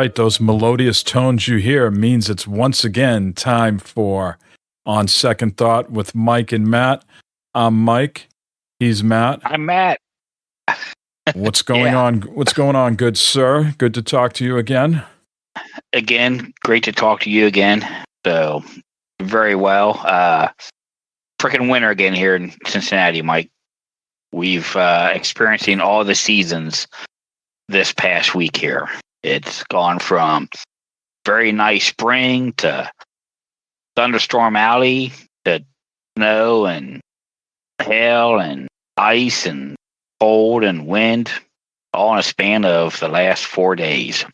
right. Those melodious tones you hear means it's once again time for On Second Thought with Mike and Matt. I'm Mike. He's Matt. I'm Matt. What's going on? What's going on, good sir? Good to talk to you again. Again, great to talk to you again. So, very well. Freaking winter again here in Cincinnati, Mike. We've experiencing all the seasons this past week here. It's gone from very nice spring to thunderstorm alley to snow and hail and ice and cold and wind, all in a span of the last 4 days.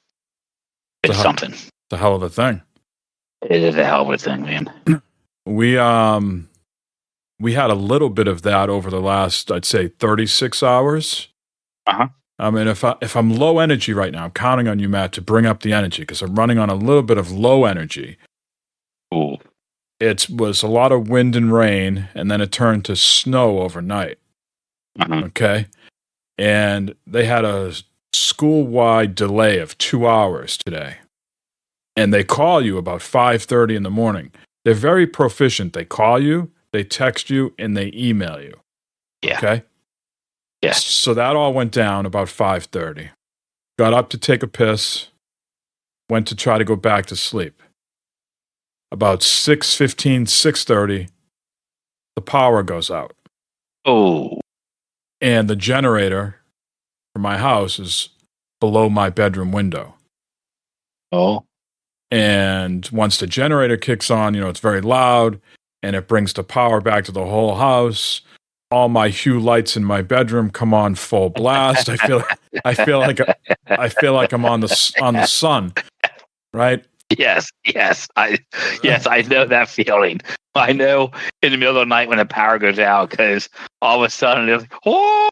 It's something. It's a hell of a thing. It is a hell of a thing, man. We had a little bit of that over the last, I'd say, 36 hours. Uh-huh. I mean, if I'm low energy right now, I'm counting on you, Matt, to bring up the energy because I'm running on a little bit of low energy. Ooh. It was a lot of wind and rain, and then it turned to snow overnight. Uh-huh. Okay? And they had a school-wide delay of 2 hours today. And they call you about 5:30 in the morning. They're very proficient. They call you, they text you, and they email you. Yeah. Okay? Yes. So that all went down about 5:30. Got up to take a piss. Went to try to go back to sleep. About 6:15, 6:30, the power goes out. Oh. And the generator for my house is below my bedroom window. Oh. And once the generator kicks on, it's very loud and it brings the power back to the whole house. All my hue lights in my bedroom come on full blast. I feel like I'm on the sun, right? Yes. I know that feeling. I know in the middle of the night when the power goes out because all of a sudden it's like, oh,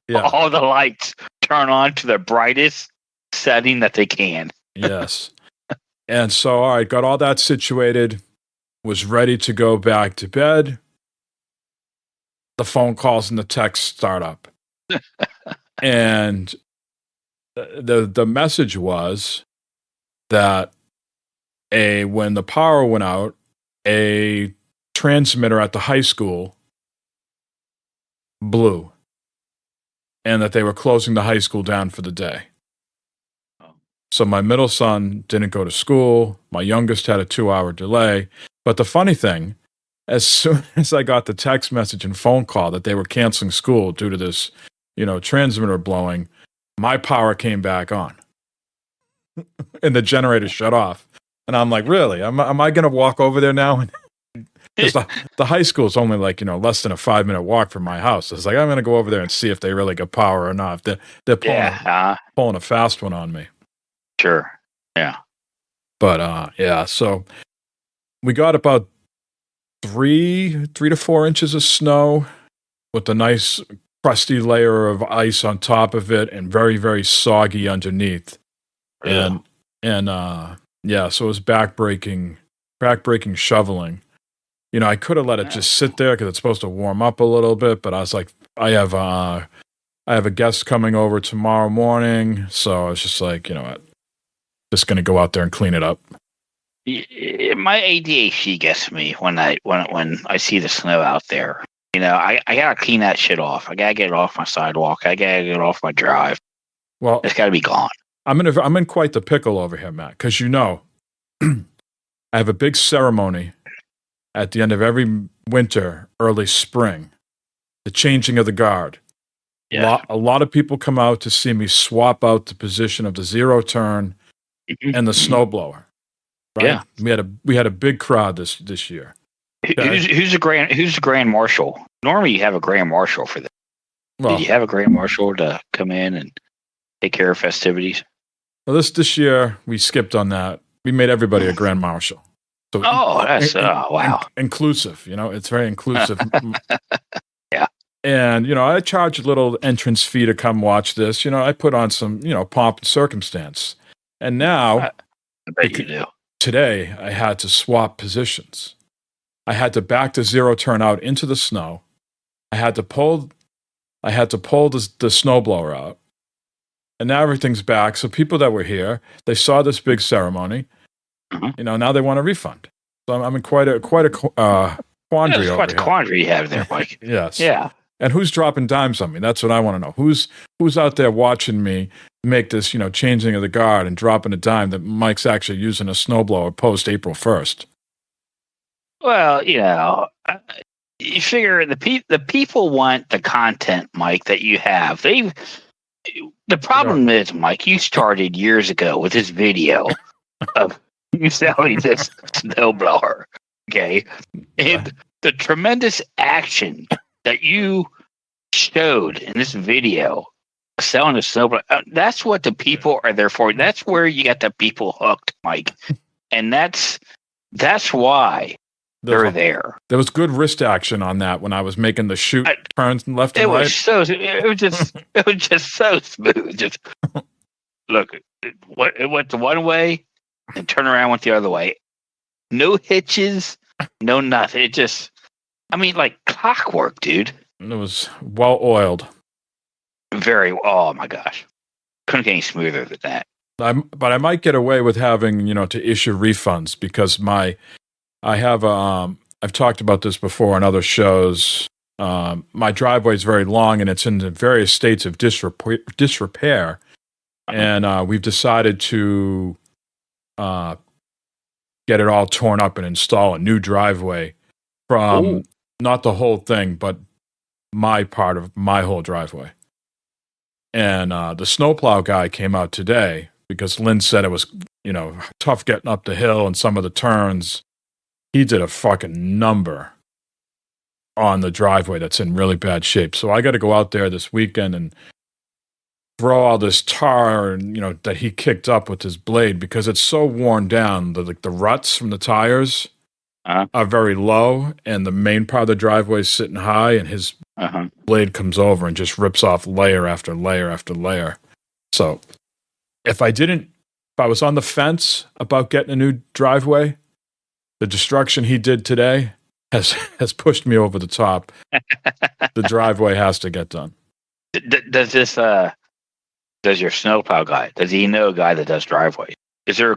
yeah. All the lights turn on to the brightest setting that they can. Yes. And so, all right, got all that situated, was ready to go back to bed. The phone calls and the texts start up. And the message was that when the power went out, a transmitter at the high school blew, and that they were closing the high school down for the day. So my middle son didn't go to school. My youngest had a 2-hour delay. But the funny thing, as soon as I got the text message and phone call that they were canceling school due to this, transmitter blowing, my power came back on. And the generator shut off. And I'm like, really? Am I going to walk over there now? Because the high school is only less than a 5-minute walk from my house. It's like, I'm going to go over there and see if they really got power or not. They're pulling a fast one on me. Sure. Yeah. But, so we got about 3 to 4 inches of snow with a nice crusty layer of ice on top of it and very, very soggy underneath. Yeah. So it was backbreaking shoveling. I could have let it just sit there because it's supposed to warm up a little bit, but I was like, I have a guest coming over tomorrow morning, so I was just like, you know what, just going to go out there and clean it up. My ADHD gets me when I see the snow out there. I gotta clean that shit off. I gotta get it off my sidewalk. I gotta get it off my drive. Well, it's gotta be gone. I'm in quite the pickle over here, Matt, because I have a big ceremony at the end of every winter, early spring, the changing of the guard. Yeah. A lot of people come out to see me swap out the position of the zero turn and the snowblower. Right? Yeah. We had a big crowd this year. Okay. Who's the grand marshal? Normally you have a grand marshal for this. Well, did you have a grand marshal to come in and take care of festivities? Well, this year we skipped on that. We made everybody a grand marshal. So that's wow. Inclusive, it's very inclusive. Yeah. And, I charge a little entrance fee to come watch this. I put on some, pomp and circumstance. And now I bet you do. Today I had to swap positions. I had to back the zero turn out into the snow. I had to pull the snowblower out. and now everything's back. So people that were here, they saw this big ceremony. Now they want a refund. So I'm in quite a quandary Quite over the here. quandary you have there, Mike. Yes. Yeah. And who's dropping dimes on me? That's what I want to know. Who's out there watching me make this, changing of the guard and dropping a dime that Mike's actually using a snowblower post April 1st? Well, you figure the people want the content, Mike, that you have. The problem is, Mike, you started years ago with this video of you selling this snowblower, okay? And the tremendous action that you showed in this video selling a snowblower, that's what the people are there for. That's where you got the people hooked, Mike. And that's why they're there. There was good wrist action on that when I was making the shoot turns left and right. It was just so smooth. Just look, it went the one way and turn around went the other way. No hitches, no nothing. It just, like clockwork, dude. It was well oiled. Oh my gosh. Couldn't get any smoother than that. But I might get away with having, to issue refunds because I've talked about this before on other shows. My driveway is very long and it's in the various states of disrepair. And we've decided to get it all torn up and install a new driveway from not the whole thing, but my part of my whole driveway. And the snowplow guy came out today because Lynn said it was, tough getting up the hill and some of the turns. He did a fucking number on the driveway that's in really bad shape. So I got to go out there this weekend and throw all this tar, that he kicked up with his blade because it's so worn down. The ruts from the tires are very low, and the main part of the driveway is sitting high, and his blade comes over and just rips off layer after layer after layer. So if I was on the fence about getting a new driveway, the destruction he did today has pushed me over the top. The driveway has to get done. Does your snowplow guy, does he know a guy that does driveways? Is there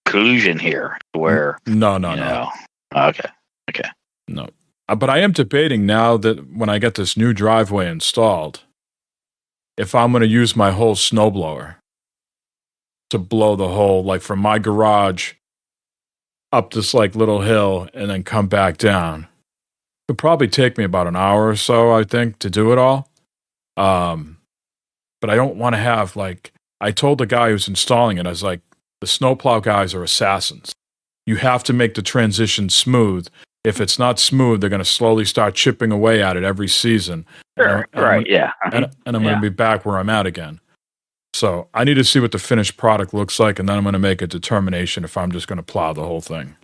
collusion here where? No. Okay. No. But I am debating now that when I get this new driveway installed, if I'm going to use my whole snowblower to blow the whole, from my garage up this little hill and then come back down. It'd probably take me about an hour or so, I think, to do it all. But I don't want to have I told the guy who's installing it, I was like, the snowplow guys are assassins. You have to make the transition smooth. If it's not smooth, they're going to slowly start chipping away at it every season. Sure, yeah. And I'm going to be back where I'm at again. So I need to see what the finished product looks like, and then I'm going to make a determination if I'm just going to plow the whole thing.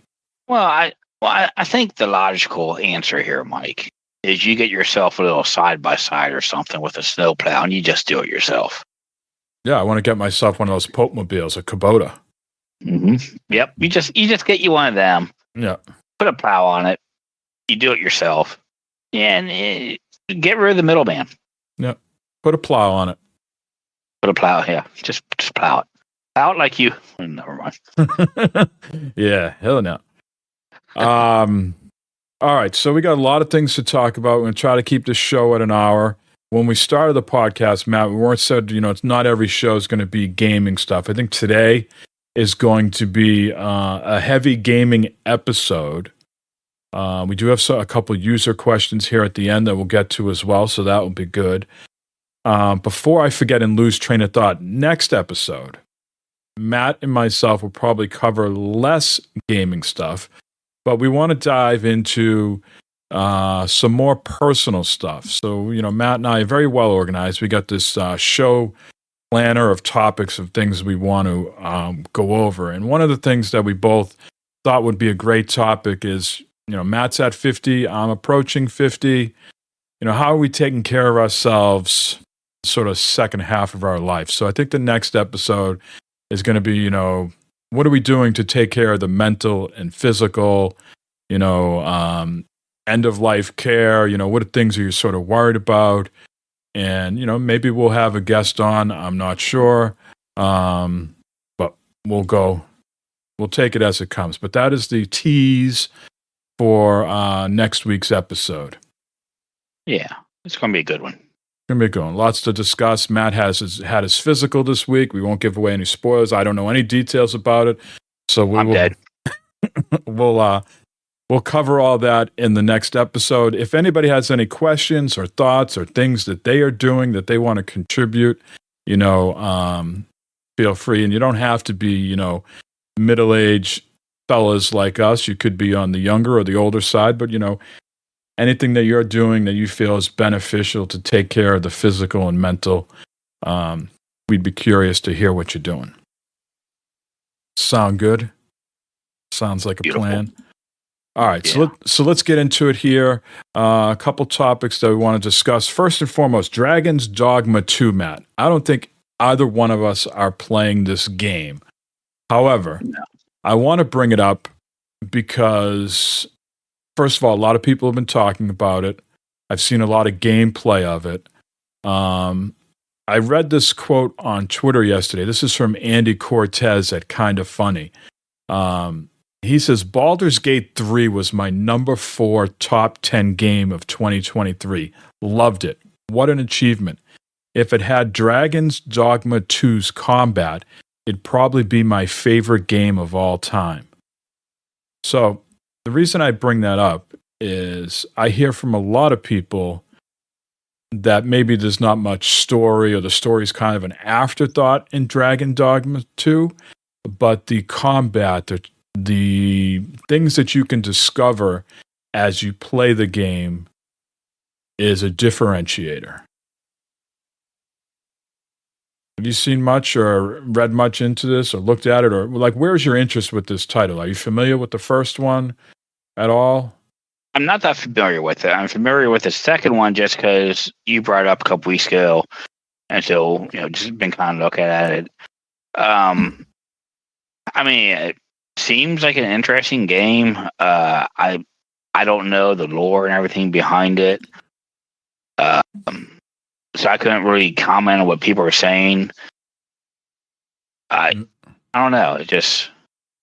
Well, I think the logical answer here, Mike, is you get yourself a little side-by-side or something with a snowplow, and you just do it yourself. Yeah, I want to get myself one of those Pope mobiles, a Kubota. Mm-hmm. Yep, you just get you one of them. Yeah. Put a plow on it. You do it yourself, and get rid of the middleman. Yeah. Put a plow on it. Put a plow, yeah. Just plow it. Plow it like you. Never mind. Yeah, hell no. All right, so we got a lot of things to talk about. We're going to try to keep this show at an hour. When we started the podcast, Matt, we weren't said, it's not every show is going to be gaming stuff. I think today is going to be a heavy gaming episode. We do have a couple user questions here at the end that we'll get to as well, so that will be good. Before I forget and lose train of thought, next episode, Matt and myself will probably cover less gaming stuff, but we want to dive into some more personal stuff. So, Matt and I are very well organized. We got this show planner of topics of things we want to go over. And one of the things that we both thought would be a great topic is, Matt's at 50, I'm approaching 50. How are we taking care of ourselves sort of second half of our life? So I think the next episode is going to be, what are we doing to take care of the mental and physical, end of life care? What are things are you sort of worried about? And, maybe we'll have a guest on. I'm not sure. But we'll take it as it comes. But that is the tease for next week's episode. Yeah, it's going to be a good one. Going to be good one. Lots to discuss. Matt had his physical this week. We won't give away any spoilers. I don't know any details about it. So I'm dead. We'll cover all that in the next episode. If anybody has any questions or thoughts or things that they are doing that they want to contribute, feel free. And you don't have to be, middle-aged fellas like us. You could be on the younger or the older side, but, anything that you're doing that you feel is beneficial to take care of the physical and mental, we'd be curious to hear what you're doing. Sound good? Sounds like a Beautiful plan. All right, yeah. so let's get into it here. A couple topics that we want to discuss. First and foremost, Dragon's Dogma 2, Matt. I don't think either one of us are playing this game. However, I want to bring it up because, first of all, a lot of people have been talking about it. I've seen a lot of gameplay of it. I read this quote on Twitter yesterday. This is from Andy Cortez at Kinda Funny. He says, Baldur's Gate 3 was my number 4 top 10 game of 2023. Loved it. What an achievement. If it had Dragon's Dogma 2's combat, it'd probably be my favorite game of all time. So the reason I bring that up is I hear from a lot of people that maybe there's not much story or the story's kind of an afterthought in Dragon Dogma 2, but the combat, the things that you can discover as you play the game is a differentiator. Have you seen much or read much into this or looked at it? Or where's your interest with this title? Are you familiar with the first one at all? I'm not that familiar with it. I'm familiar with the second one just because you brought it up a couple weeks ago. And so, just been kind of looking at it. It seems like an interesting game. I don't know the lore and everything behind it. So I couldn't really comment on what people are saying. I don't know. It just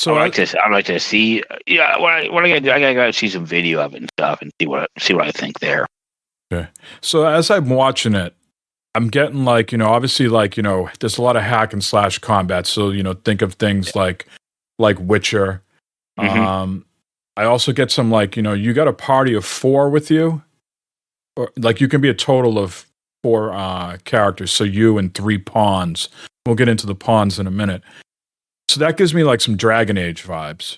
I'd like to see. Yeah, what I gotta do, I gotta go see some video of it and stuff and see what I think there. Okay. So as I'm watching it, I'm getting obviously there's a lot of hack and slash combat. So think of things like Witcher. Mm-hmm. I also get some you got a party of 4 with you, or you can be a total of 4 characters. So you and 3 pawns. We'll get into the pawns in a minute. So that gives me some Dragon Age vibes.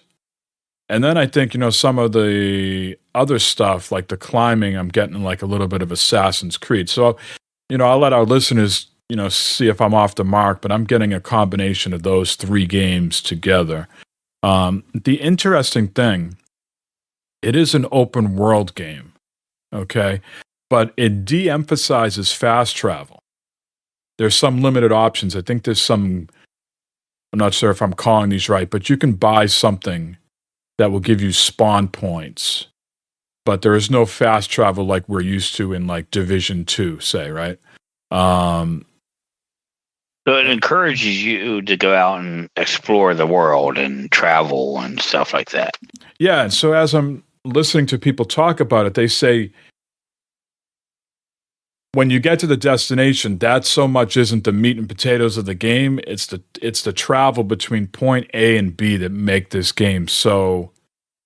And then I think, some of the other stuff, like the climbing, I'm getting a little bit of Assassin's Creed. So, I'll let our listeners, see if I'm off the mark, but I'm getting a combination of those 3 games together. The interesting thing, it is an open world game, okay? But it de-emphasizes fast travel. There's some limited options. I think there's some, I'm not sure if I'm calling these right, but you can buy something that will give you spawn points. But there is no fast travel like we're used to in Division 2, say, right? So it encourages you to go out and explore the world and travel and stuff like that. Yeah, and so as I'm listening to people talk about it, they say when you get to the destination, that so much isn't the meat and potatoes of the game. It's the travel between point A and B that make this game so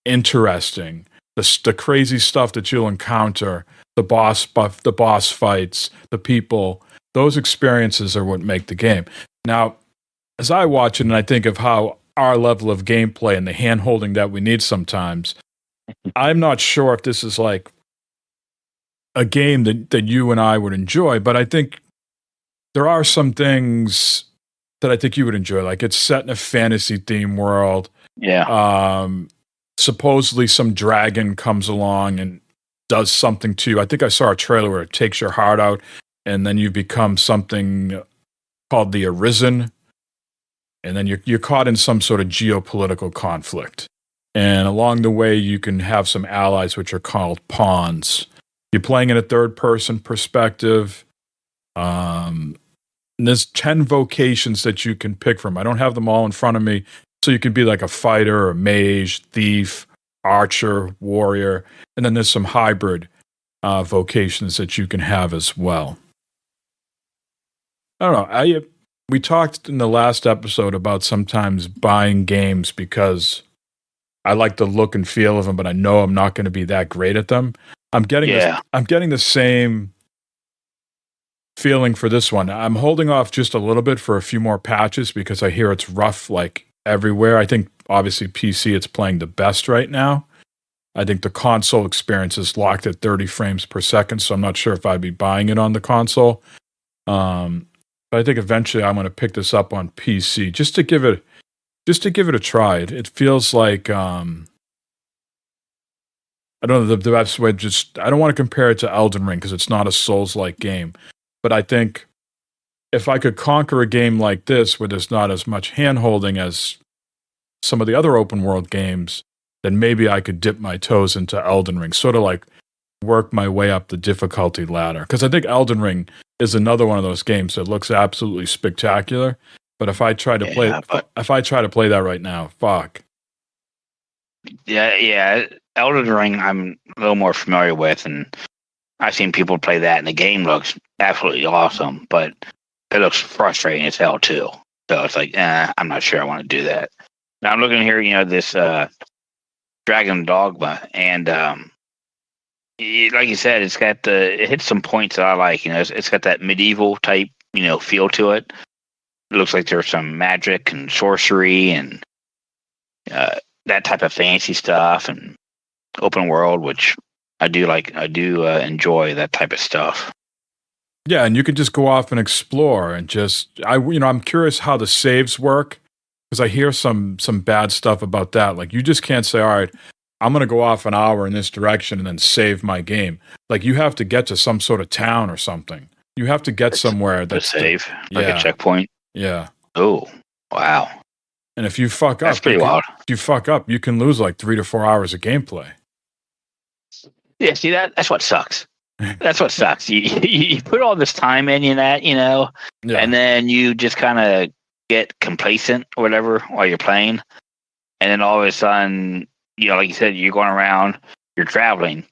interesting. The crazy stuff that you'll encounter, the boss fights, the people, those experiences are what make the game. Now, as I watch it and I think of how our level of gameplay and the hand-holding that we need sometimes, I'm not sure if this is a game that you and I would enjoy, but I think there are some things that I think you would enjoy. It's set in a fantasy theme world. Yeah. Supposedly some dragon comes along and does something to you. I think I saw a trailer where it takes your heart out and then you become something called the Arisen. And then you're caught in some sort of geopolitical conflict. And along the way, you can have some allies which are called pawns. You're playing in a third-person perspective. And there's 10 vocations that you can pick from. I don't have them all in front of me. So you can be like a fighter, a mage, thief, archer, warrior. And then there's some hybrid vocations that you can have as well. I don't know. We talked in the last episode about sometimes buying games because I like the look and feel of them, but I know I'm not going to be that great at them. I'm getting the same feeling for this one. I'm holding off just a little bit for a few more patches because I hear it's rough like everywhere. I think obviously PC it's playing the best right now. I think the console experience is locked at 30 frames per second, so I'm not sure if I'd be buying it on the console. But I think eventually I'm going to pick this up on PC just to give it a try. It feels like I don't know the best way. I don't want to compare it to Elden Ring because it's not a Souls-like game. But I think if I could conquer a game like this where there's not as much hand-holding as some of the other open-world games, then maybe I could dip my toes into Elden Ring, sort of like work my way up the difficulty ladder. Because I think Elden Ring is another one of those games that looks absolutely spectacular. But if I try to play that right now, fuck. Yeah. Elden Ring, I'm a little more familiar with, and I've seen people play that, and the game looks absolutely awesome, but it looks frustrating as hell too. So it's like, I'm not sure I want to do that. Now I'm looking here, this Dragon Dogma, and like you said, it hits some points that I like. It's got that medieval type, feel to it. It looks like there's some magic and sorcery and that type of fancy stuff and open world, which I do like. I do enjoy that type of stuff. Yeah, and you can just go off and explore and I'm curious how the saves work because I hear some bad stuff about that. Like you just can't say, all right, I'm going to go off an hour in this direction and then save my game. Like you have to get to some sort of town or something. You have to get somewhere that's save, like a checkpoint. Yeah. Oh, wow. And if you fuck up, that's pretty wild. If you fuck up, you can lose like 3 to 4 hours of gameplay. Yeah, see that's what sucks. That's what sucks. You put all this time in that, and then you just kind of get complacent or whatever while you're playing, and then all of a sudden, like you said, you're going around, you're traveling,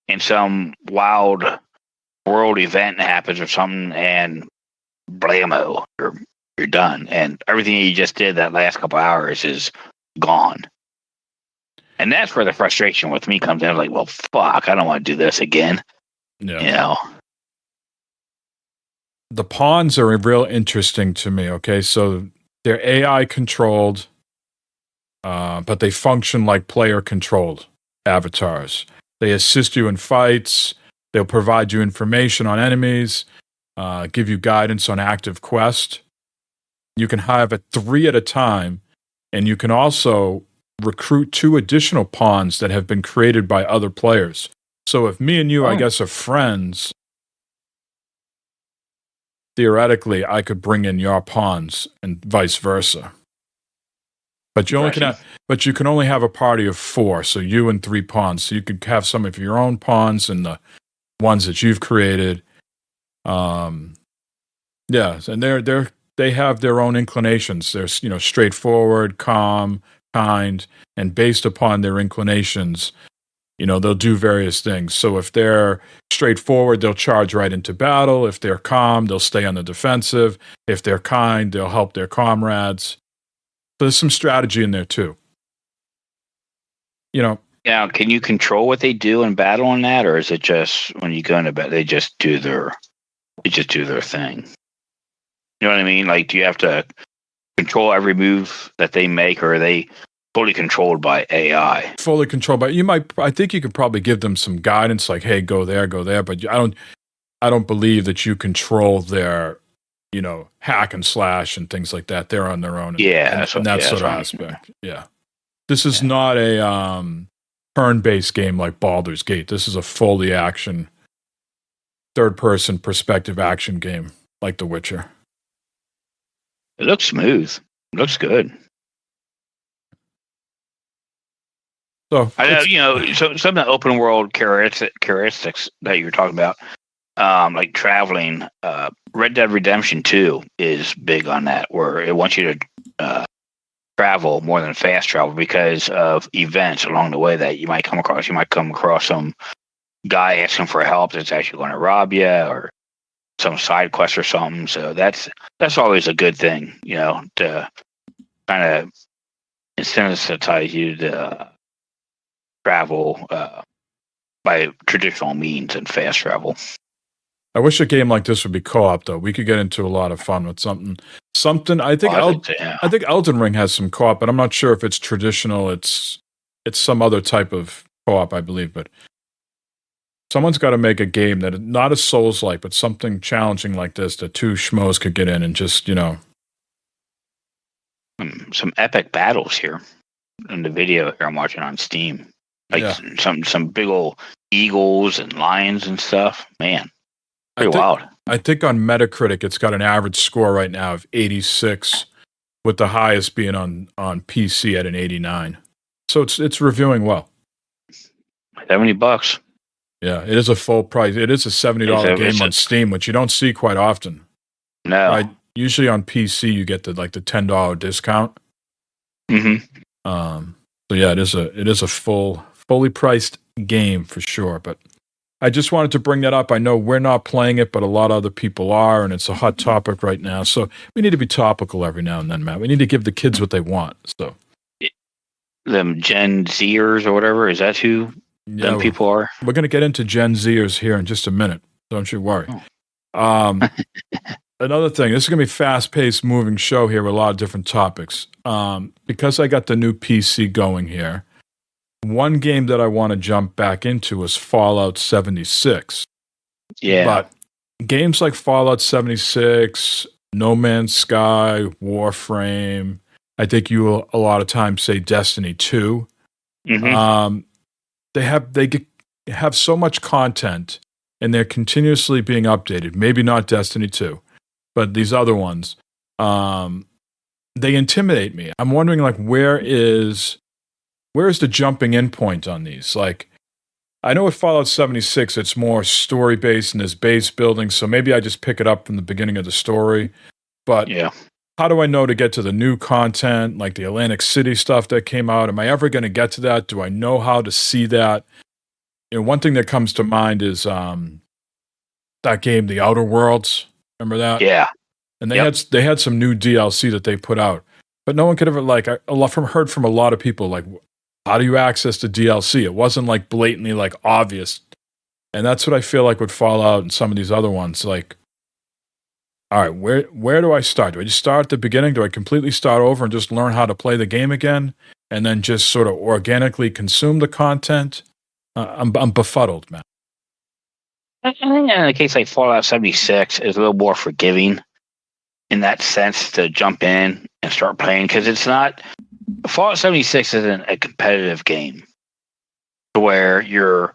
and some wild world event happens or something, and blammo, you're done, and everything you just did that last couple hours is gone. And that's where the frustration with me comes in. I'm like, well, fuck, I don't want to do this again. Yeah. The pawns are real interesting to me, okay? So they're AI controlled, but they function like player controlled avatars. They assist you in fights. They'll provide you information on enemies, give you guidance on active quest. You can have it 3 at a time, and you can also recruit 2 additional pawns that have been created by other players. So if me and you, I guess, are friends, theoretically, I could bring in your pawns and vice versa. But you can only have a party of 4, so you and 3 pawns. So you could have some of your own pawns and the ones that you've created. And they have their own inclinations. They're straightforward, calm, kind, and based upon their inclinations, they'll do various things. So if they're straightforward, they'll charge right into battle. If they're calm, they'll stay on the defensive. If they're kind, they'll help their comrades. So there's some strategy in there too. Now, can you control what they do in battle on that, or is it just when you go into battle, they just do their thing? You know what I mean? Like, do you have to control every move that they make, or are they fully controlled by AI? Fully controlled by I think you could probably give them some guidance, like, "Hey, go there," but I don't believe that you control their, hack and slash and things like that. They're on their own. Yeah, and that sort of aspect. Yeah, this is not a turn-based game like Baldur's Gate. This is a fully action, third-person perspective action game like The Witcher. It looks smooth. It looks good. So I know, some of the open world characteristics that you're talking about. like traveling. Red Dead Redemption 2 is big on that, where it wants you to travel more than fast travel because of events along the way that you might come across. You might come across some guy asking for help that's actually going to rob you, or some side quest or something. So that's always a good thing, to kind of incentivize you to travel by traditional means and fast travel. I wish a game like this would be co-op, though. We could get into a lot of fun with something. I think Elden Ring has some co-op, but I'm not sure if it's traditional. It's some other type of co-op, I believe. But someone's got to make a game that is not a Souls-like, but something challenging like this that two schmoes could get in and just, some epic battles here in the video here I'm watching on Steam. Like some big old eagles and lions and stuff. Man. Wild. I think on Metacritic it's got an average score right now of 86, with the highest being on PC at an 89. So it's reviewing well. $70. Yeah, it is a full price. It is a $70 game on Steam, which you don't see quite often. No. Right? Usually on PC you get the $10 discount. Mm-hmm. So yeah, it is a fully priced game for sure, but I just wanted to bring that up. I know we're not playing it, but a lot of other people are, and it's a hot topic right now. So we need to be topical every now and then, Matt. We need to give the kids what they want. So, them Gen Zers or whatever, is that who them people are? We're going to get into Gen Zers here in just a minute. Don't you worry. Another thing, this is going to be a fast-paced, moving show here with a lot of different topics. Because I got the new PC going here, one game that I want to jump back into is Fallout 76. Yeah. But games like Fallout 76, No Man's Sky, Warframe, I think you a lot of times say Destiny 2. Mm-hmm. They have so much content, and they're continuously being updated. Maybe not Destiny 2, but these other ones. They intimidate me. I'm wondering, where is the jumping in point on these? I know with Fallout 76, it's more story-based and there's base building, so maybe I just pick it up from the beginning of the story. But how do I know to get to the new content, like the Atlantic City stuff that came out? Am I ever going to get to that? Do I know how to see that? One thing that comes to mind is that game, The Outer Worlds. Remember that? Yeah. And they had some new DLC that they put out. But no one could ever, heard from a lot of people, how do you access the DLC? It wasn't blatantly obvious. And that's what I feel like with Fallout and some of these other ones. All right, where do I start? Do I just start at the beginning? Do I completely start over and just learn how to play the game again? And then just sort of organically consume the content? I'm befuddled, man. I think in a case like Fallout 76 is a little more forgiving in that sense to jump in and start playing, because it's not... Fallout 76 isn't a competitive game where you're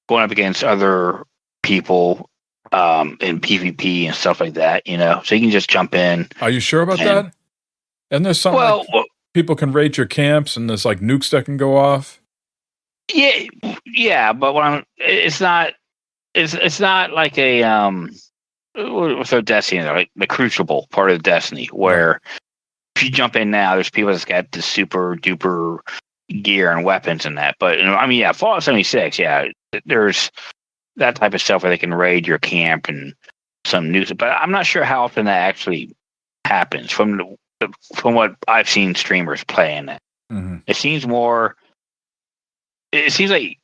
going up against other people in PvP and stuff like that, so you can just jump in. Are you sure about that? And there's something people can raid your camps and there's nukes that can go off? Yeah, but it's not like a what's their Destiny, like the Crucible part of Destiny, where if you jump in now, there's people that's got the super duper gear and weapons and that. But Fallout 76, there's that type of stuff where they can raid your camp and some news. But I'm not sure how often that actually happens from what I've seen streamers playing it. Mm-hmm. It seems like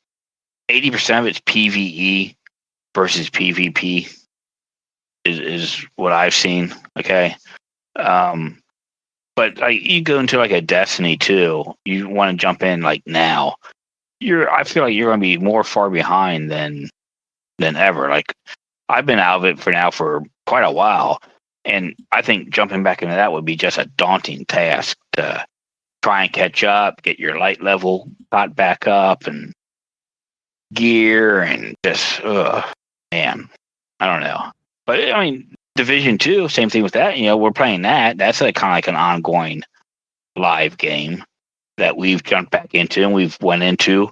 80% of it's PvE versus PvP is what I've seen. Okay. But you go into a Destiny 2, you want to jump in now. I feel like you're going to be more far behind than ever. I've been out of it for quite a while, and I think jumping back into that would be just a daunting task to try and catch up, get your light level got back up, and gear, and just man, I don't know. But Division 2, same thing with that. We're playing that. That's kind of like an ongoing live game that we've jumped back into and we've went into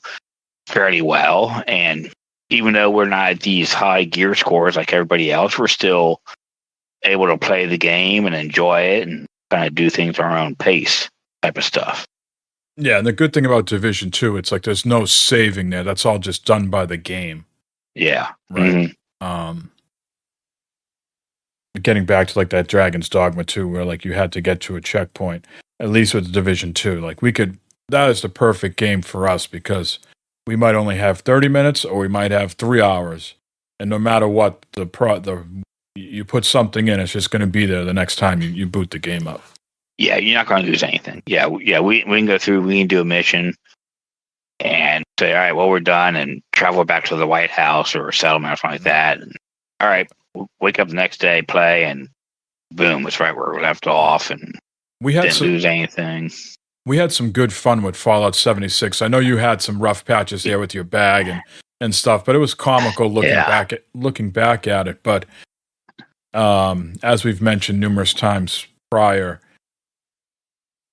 fairly well. And even though we're not at these high gear scores like everybody else, we're still able to play the game and enjoy it and kind of do things at our own pace type of stuff. Yeah, and the good thing about Division 2, it's like there's no saving there. That's all just done by the game. Yeah. Right. Getting back to like that Dragon's Dogma 2, where like you had to get to a checkpoint, at least with Division 2. Like that is the perfect game for us because we might only have 30 minutes or we might have 3 hours. And no matter what, you put something in, it's just going to be there the next time you boot the game up. Yeah, you're not going to lose anything. Yeah, we can go through, we can do a mission and say, all right, well, we're done, and travel back to the White House or a settlement or something like that. And, all right, wake up the next day, play, and boom, it's right where we left off, and we didn't lose anything. We had some good fun with Fallout 76. I know you had some rough patches there with your bag and stuff, but it was comical looking back at it. But as we've mentioned numerous times prior,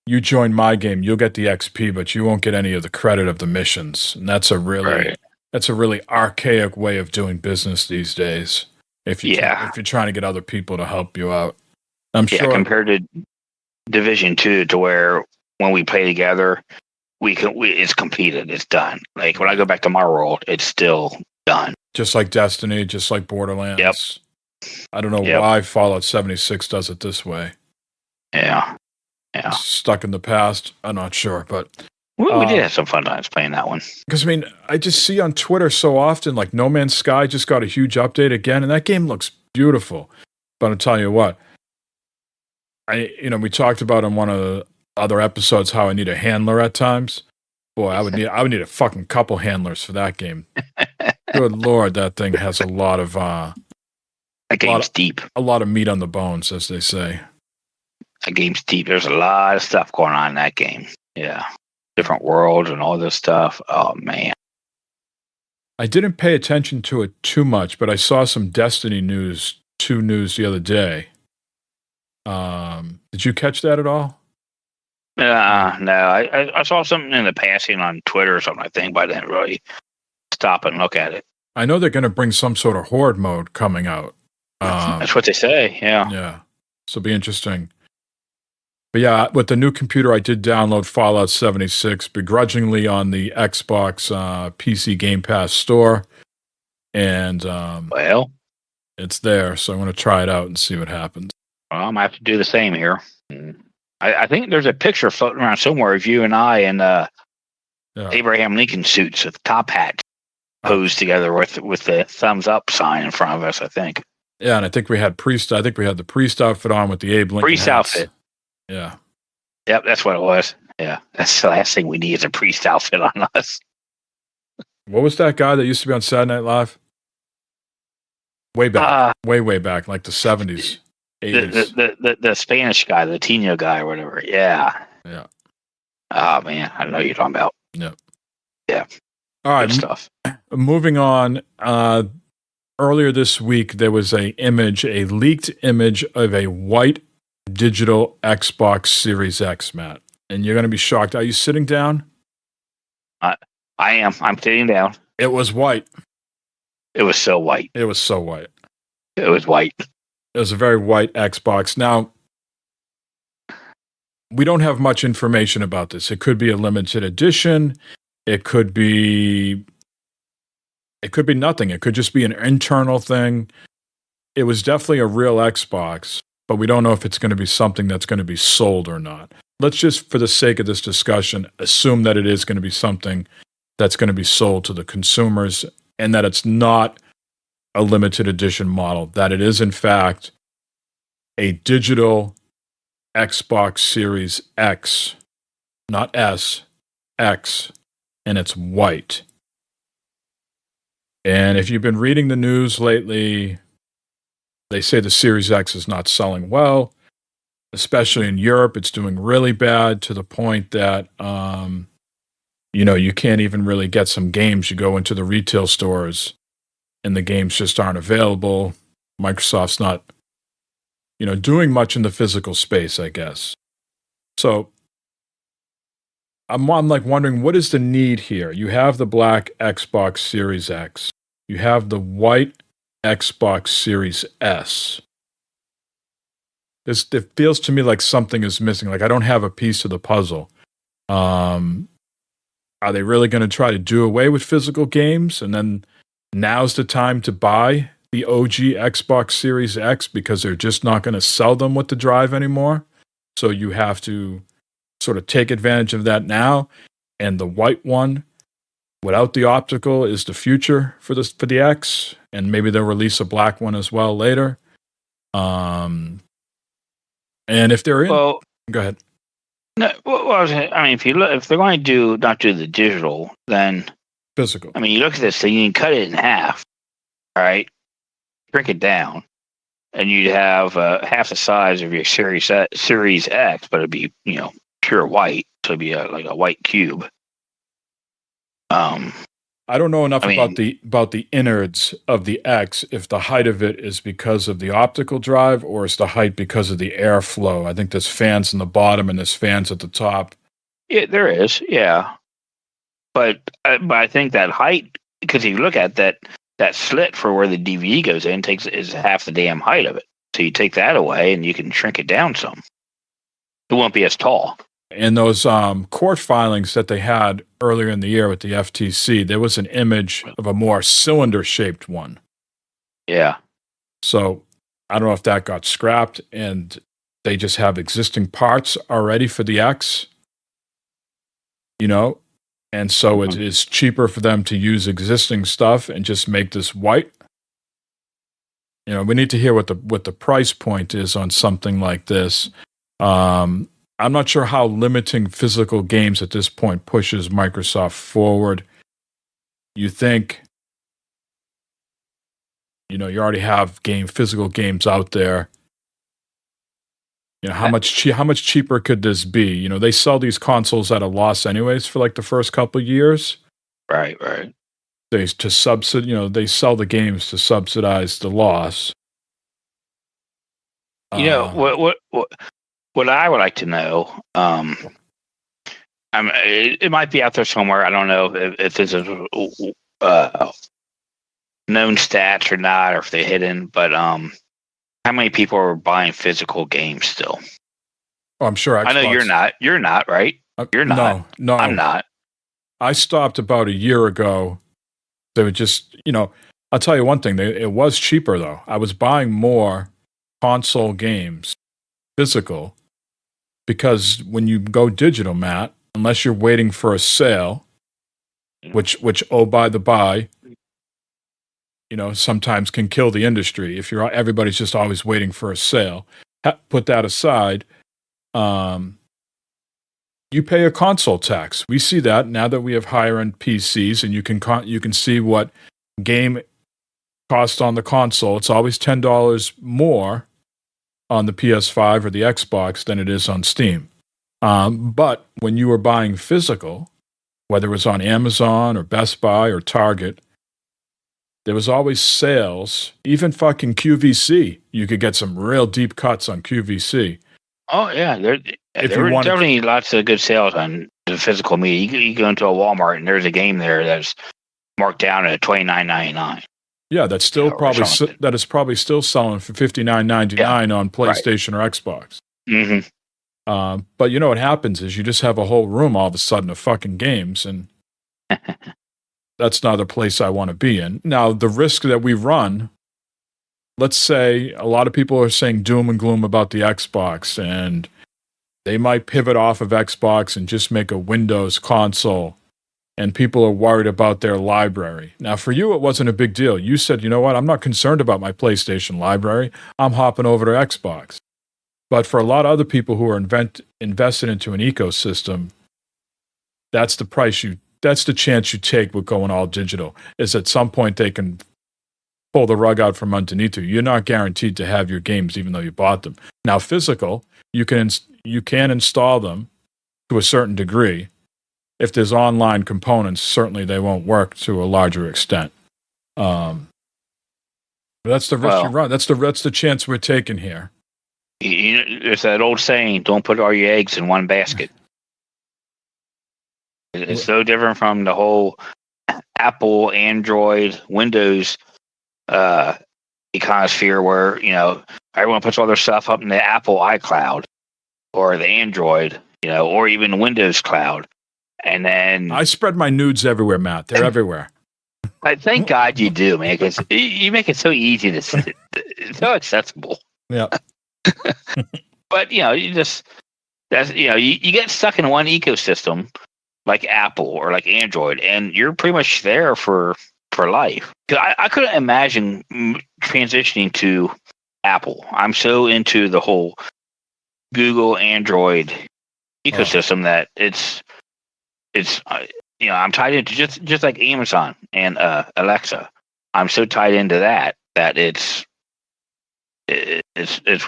you join my game, you'll get the XP, but you won't get any of the credit of the missions. And that's a really archaic way of doing business these days. If you're trying to get other people to help you out. I'm sure compared to Division 2 to where when we play together, it's completed, it's done. Like when I go back to my world, it's still done. Just like Destiny, just like Borderlands. Yep. I don't know why Fallout 76 does it this way. Yeah. Yeah. Stuck in the past. I'm not sure, but we did have some fun times playing that one. Because I just see on Twitter so often, like No Man's Sky just got a huge update again, and that game looks beautiful. But I'll tell you what, we talked about in one of the other episodes how I need a handler at times. Boy, I would need a fucking couple handlers for that game. Good Lord, that thing has a lot of that game's deep. A lot of meat on the bones, as they say. That game's deep. There's a lot of stuff going on in that game. Yeah. Different worlds and all this stuff. Oh, man. I didn't pay attention to it too much, but I saw some Destiny news the other day. Did you catch that at all? No. I saw something in the passing on Twitter or something, I think, but I didn't really stop and look at it. I know they're going to bring some sort of horde mode coming out. That's what they say, yeah. Yeah. So it'll be interesting. But yeah, with the new computer, I did download Fallout 76 begrudgingly on the Xbox PC Game Pass store. And it's there, so I'm going to try it out and see what happens. Well, I'm going to have to do the same here. I think there's a picture floating around somewhere of you and I in Abraham Lincoln suits with top hat posed together with the thumbs up sign in front of us, I think. Yeah, and I think we had the priest outfit on with the Abe Lincoln priest hats. Outfit. Yeah. Yep, that's what it was. Yeah, that's the last thing we need is a priest outfit on us. What was that guy that used to be on Saturday Night Live? Way back, way back, like the 70s, 80s. The Spanish guy, the Latino guy or whatever. Yeah. Yeah. Oh, man, I know what you're talking about. Yep. Yeah. All right. Good stuff. Moving on. Earlier this week, there was a leaked image of a white digital Xbox Series X, Matt. And you're going to be shocked. Are you sitting down? I am. I'm sitting down. It was white. It was so white. It was so white. It was white. It was a very white Xbox. Now, we don't have much information about this. It could be a limited edition. It could be nothing. It could just be an internal thing. It was definitely a real Xbox, but we don't know if it's going to be something that's going to be sold or not. Let's just, for the sake of this discussion, assume that it is going to be something that's going to be sold to the consumers and that it's not a limited edition model, that it is, in fact, a digital Xbox Series X, not S, X, and it's white. And if you've been reading the news lately, they say the Series X is not selling well, especially in Europe. It's doing really bad to the point that, you can't even really get some games. You go into the retail stores and the games just aren't available. Microsoft's not, doing much in the physical space, I guess. So I'm like wondering, what is the need here? You have the black Xbox Series X. you have the white Xbox Series S. It feels to me like something is missing. Like I don't have a piece of the puzzle. Are they really going to try to do away with physical games? And then now's the time to buy the OG Xbox Series X because they're just not going to sell them with the drive anymore. So you have to sort of take advantage of that now. And the white one without the optical is the future for the X. And maybe they'll release a black one as well later. And if they're in, Well, go ahead. no, I mean, if they're going to not do the digital, then Physical. I mean, you look at this thing, you can cut it in half, all right, shrink it down, and you'd have half the size of your Series X, but it'd be pure white, so it'd be like a white cube. I don't know enough about the innards of the X, if the height of it is because of the optical drive or is the height because of the airflow. I think there's fans in the bottom and there's fans at the top. Yeah, there is, yeah. But I think that height, because if you look at that slit for where the DVD goes in, is half the damn height of it. So you take that away and you can shrink it down some. It won't be as tall. In those court filings that they had earlier in the year with the FTC, there was an image of a more cylinder-shaped one. Yeah. So I don't know if that got scrapped and they just have existing parts already for the X, and so it is cheaper for them to use existing stuff and just make this white. We need to hear what the price point is on something like this. I'm not sure how limiting physical games at this point pushes Microsoft forward. You think, you already have physical games out there. How much cheaper could this be? They sell these consoles at a loss anyways for like the first couple of years. Right. They sell the games to subsidize the loss. What I would like to know, it might be out there somewhere. I don't know if this is known stats or not, or if they're hidden. But how many people are buying physical games still? Oh, I'm sure Xbox. I know you're not. You're not, right? You're not. No, I'm not. I stopped about a year ago. They would just, I'll tell you one thing. It was cheaper though. I was buying more console games, physical. Because when you go digital, Matt, unless you're waiting for a sale, which oh by the by, sometimes can kill the industry. If everybody's just always waiting for a sale, put that aside. You pay a console tax. We see that now that we have higher end PCs, and you can see what game costs on the console. It's always $10 more on the PS5 or the Xbox than it is on Steam. But when you were buying physical, whether it was on Amazon or Best Buy or Target, there was always sales. Even fucking QVC, you could get some real deep cuts on QVC. Oh, yeah. There were definitely lots of good sales on the physical media. You go into a Walmart and there's a game there that's marked down at $29.99. Yeah, that's still that is probably still selling for $59.99 on PlayStation or Xbox. Mm-hmm. But what happens is you just have a whole room all of a sudden of fucking games, and that's not the place I want to be in. Now, the risk that we run, let's say a lot of people are saying doom and gloom about the Xbox, and they might pivot off of Xbox and just make a Windows console. And people are worried about their library. Now, for you, it wasn't a big deal. You said, you know what? I'm not concerned about my PlayStation library. I'm hopping over to Xbox. But for a lot of other people who are invested into an ecosystem, that's the chance you take with going all digital, is at some point they can pull the rug out from underneath you. You're not guaranteed to have your games even though you bought them. Now, physical, you can install them to a certain degree. If there's online components, certainly they won't work to a larger extent. That's the risk you run. That's the chance we're taking here. It's that old saying, don't put all your eggs in one basket. It's so different from the whole Apple, Android, Windows econosphere where, everyone puts all their stuff up in the Apple iCloud or the Android, or even Windows Cloud. And then I spread my nudes everywhere, Matt. They're everywhere. I thank God you do, man, because you make it so easy it's so accessible. Yeah. But you get stuck in one ecosystem like Apple or like Android, and you're pretty much there for life. 'Cause I couldn't imagine transitioning to Apple. I'm so into the whole Google Android ecosystem that it's I'm tied into just like Amazon and Alexa. I'm so tied into that it's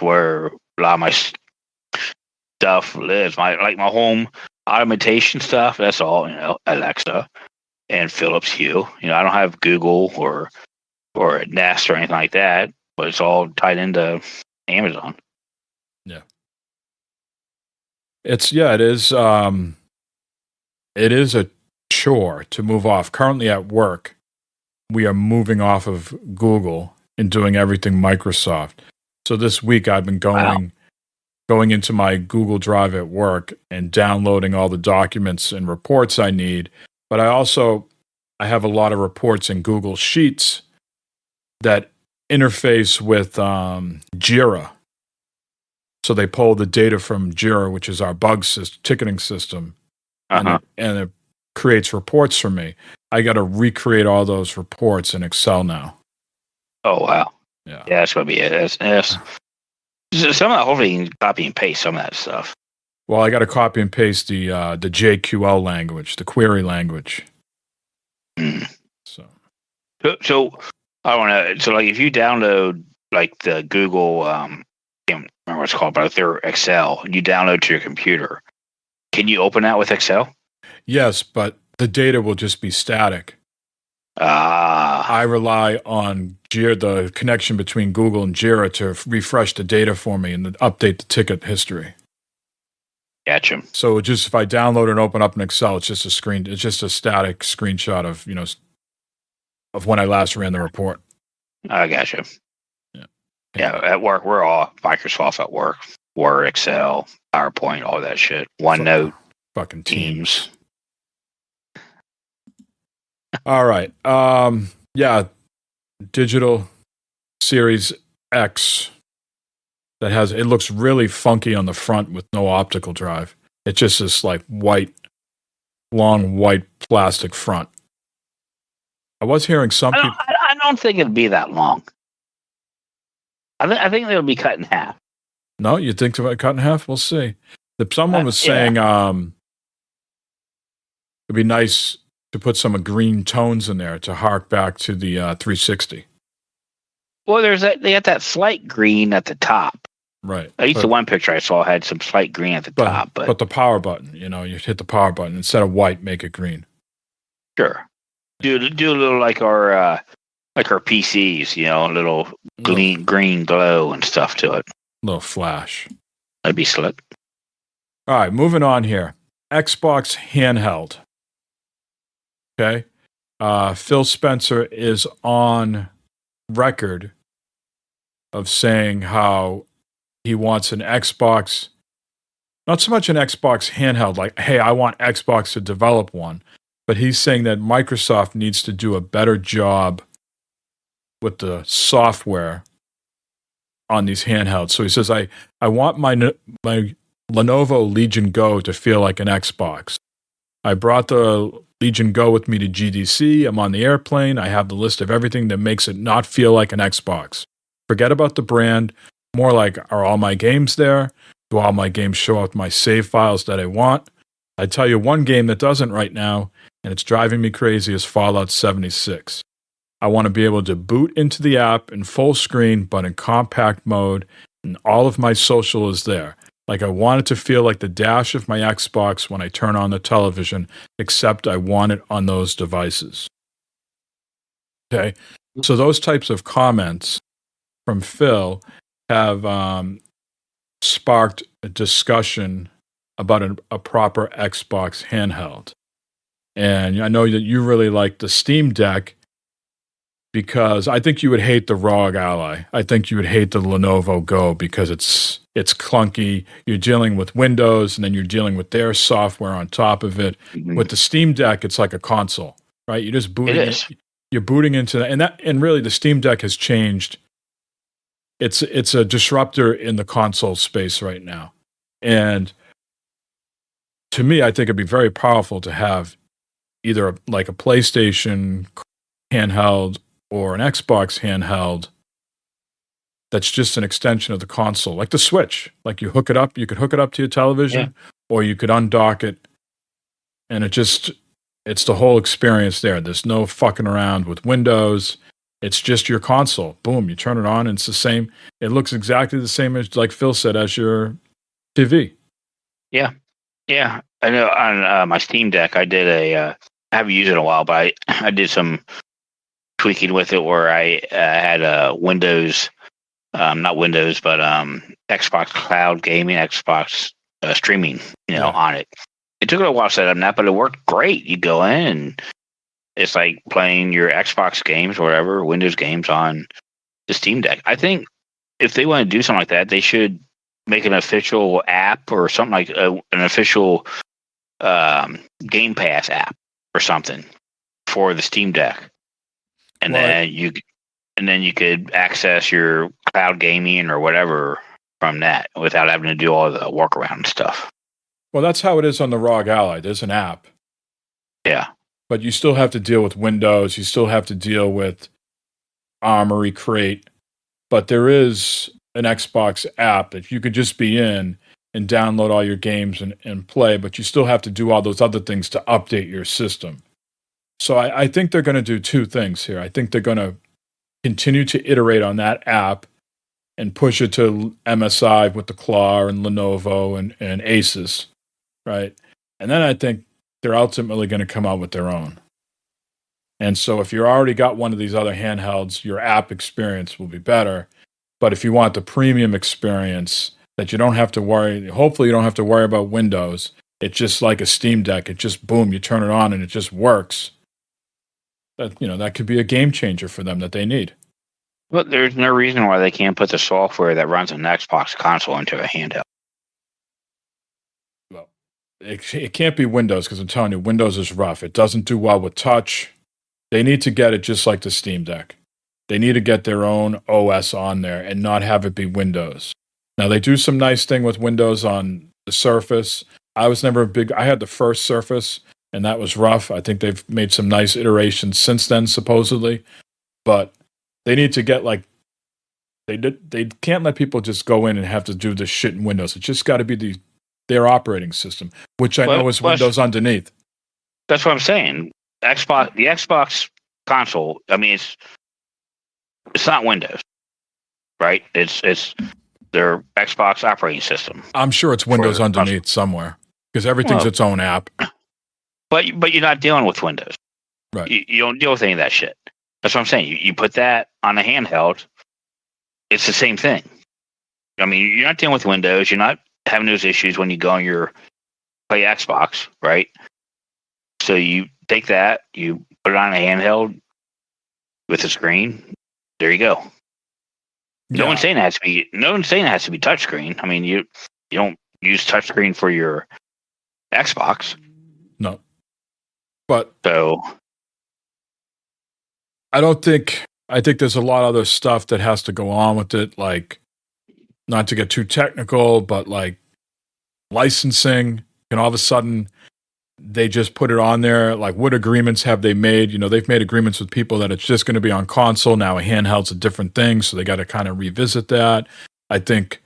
where a lot of my stuff lives. My home automation stuff. That's all Alexa and Philips Hue. I don't have Google or Nest or anything like that, but it's all tied into Amazon. Yeah. It is. It is a chore to move off. Currently at work, we are moving off of Google and doing everything Microsoft. So this week I've been going into my Google Drive at work and downloading all the documents and reports I need. But I have a lot of reports in Google Sheets that interface with Jira. So they pull the data from Jira, which is our ticketing system, and it creates reports for me. I got to recreate all those reports in Excel now. Oh, wow. Yeah, that's going to be it. Some of that, hopefully you can copy and paste some of that stuff. Well, I got to copy and paste the JQL language, the query language. So I want to. So like, if you download like the Google, I can't remember what it's called, but their Excel, and you download to your computer, can you open that with Excel? Yes, but the data will just be static. I rely on Jira, the connection between Google and Jira, to refresh the data for me and update the ticket history. Gotcha. So just if I download and open up in Excel, it's just a static screenshot of of when I last ran the report. I gotcha. Yeah. At work, we're all Microsoft at work. Word, Excel, PowerPoint, all that shit. OneNote, fucking Teams. All right. Digital Series X it looks really funky on the front with no optical drive. It's just this like long white plastic front. I was hearing some people. I don't think it'd be that long. I think it'll be cut in half. No, you think about cut in half? We'll see. Someone was saying it'd be nice to put some green tones in there to hark back to the 360. Well, they got that slight green at the top. Right. At least the one picture I saw had some slight green at the top. But the power button, you hit the power button instead of white, make it green. Sure. Do a little like our PCs, a little green glow and stuff to it. A little flash. That'd be slick. All right, moving on here. Xbox handheld. Okay. Phil Spencer is on record of saying how he wants an Xbox, not so much an Xbox handheld, like, hey, I want Xbox to develop one, but he's saying that Microsoft needs to do a better job with the software on these handhelds. So he says, I want my Lenovo Legion Go to feel like an Xbox. I brought the Legion Go with me to GDC. I'm on the airplane. I have the list of everything that makes it not feel like an Xbox. Forget about the brand. More like, are all my games there? Do all my games show up my save files that I want? I tell you one game that doesn't right now, and it's driving me crazy, is Fallout 76. I want to be able to boot into the app in full screen, but in compact mode, and all of my social is there. Like, I want it to feel like the dash of my Xbox when I turn on the television, except I want it on those devices. Okay? So those types of comments from Phil have sparked a discussion about a proper Xbox handheld. And I know that you really like the Steam Deck because I think you would hate the ROG Ally. I think you would hate the Lenovo Go because it's clunky. You're dealing with Windows and then you're dealing with their software on top of it. Mhm. With the Steam Deck, it's like a console, right? You're just booting It is. You're booting into that, and really the Steam Deck has changed. It's a disruptor in the console space right now. And to me, I think it'd be very powerful to have either like a PlayStation handheld or an Xbox handheld that's just an extension of the console, like the Switch. Like you could hook it up to your television, or you could undock it, and it's the whole experience there. There's no fucking around with Windows. It's just your console. Boom, you turn it on, and it's the same. It looks exactly the same as, like Phil said, as your TV. Yeah. I know on my Steam Deck, I did I haven't used it in a while, but I did some tweaking with it where I had a Windows, not Windows, but Xbox Cloud Gaming, Xbox streaming, on it. It took a while to set up that, but it worked great. You go in and it's like playing your Xbox games or whatever, Windows games on the Steam Deck. I think if they want to do something like that, they should make an official app or something like an official Game Pass app or something for the Steam Deck, and then you could access your cloud gaming or whatever from that without having to do all the workaround stuff. Well, that's how it is on the ROG Ally. There's an app. Yeah. But you still have to deal with Windows. You still have to deal with Armory Crate. But there is an Xbox app that you could just be in and download all your games and play, but you still have to do all those other things to update your system. So I think they're going to do two things here. I think they're going to continue to iterate on that app and push it to MSI with the Claw and Lenovo and Asus, right? And then I think they're ultimately going to come out with their own. And so if you already got one of these other handhelds, your app experience will be better. But if you want the premium experience that you don't have to worry, hopefully you don't have to worry about Windows. It's just like a Steam Deck. It just, boom, you turn it on and it just works. That could be a game changer for them that they need. But there's no reason why they can't put the software that runs an Xbox console into a handheld. Well, it can't be Windows because I'm telling you, Windows is rough. It doesn't do well with touch. They need to get it just like the Steam Deck. They need to get their own OS on there and not have it be Windows. Now, they do some nice thing with Windows on the Surface. I was never I had the first Surface, and that was rough. I think they've made some nice iterations since then, supposedly. But they need to get, they can't let people just go in and have to do this shit in Windows. It's just got to be their operating system, which I know is Windows underneath. That's what I'm saying. The Xbox console, I mean, it's not Windows, right? It's their Xbox operating system. I'm sure it's Windows underneath somewhere because everything's its own app. But you're not dealing with Windows, right? You don't deal with any of that shit. That's what I'm saying. You put that on a handheld, it's the same thing. I mean, you're not dealing with Windows. You're not having those issues when you go on your play Xbox, right? So you take that, you put it on a handheld with a screen. There you go. No one's saying it has to be. No one's saying it has to be touchscreen. I mean, you don't use touchscreen for your Xbox. No, but so I think there's a lot of other stuff that has to go on with it, like not to get too technical, but like licensing. And all of a sudden, they just put it on there. Like, what agreements have they made? They've made agreements with people that it's just going to be on console. Now a handheld's a different thing, so they got to kind of revisit that. I think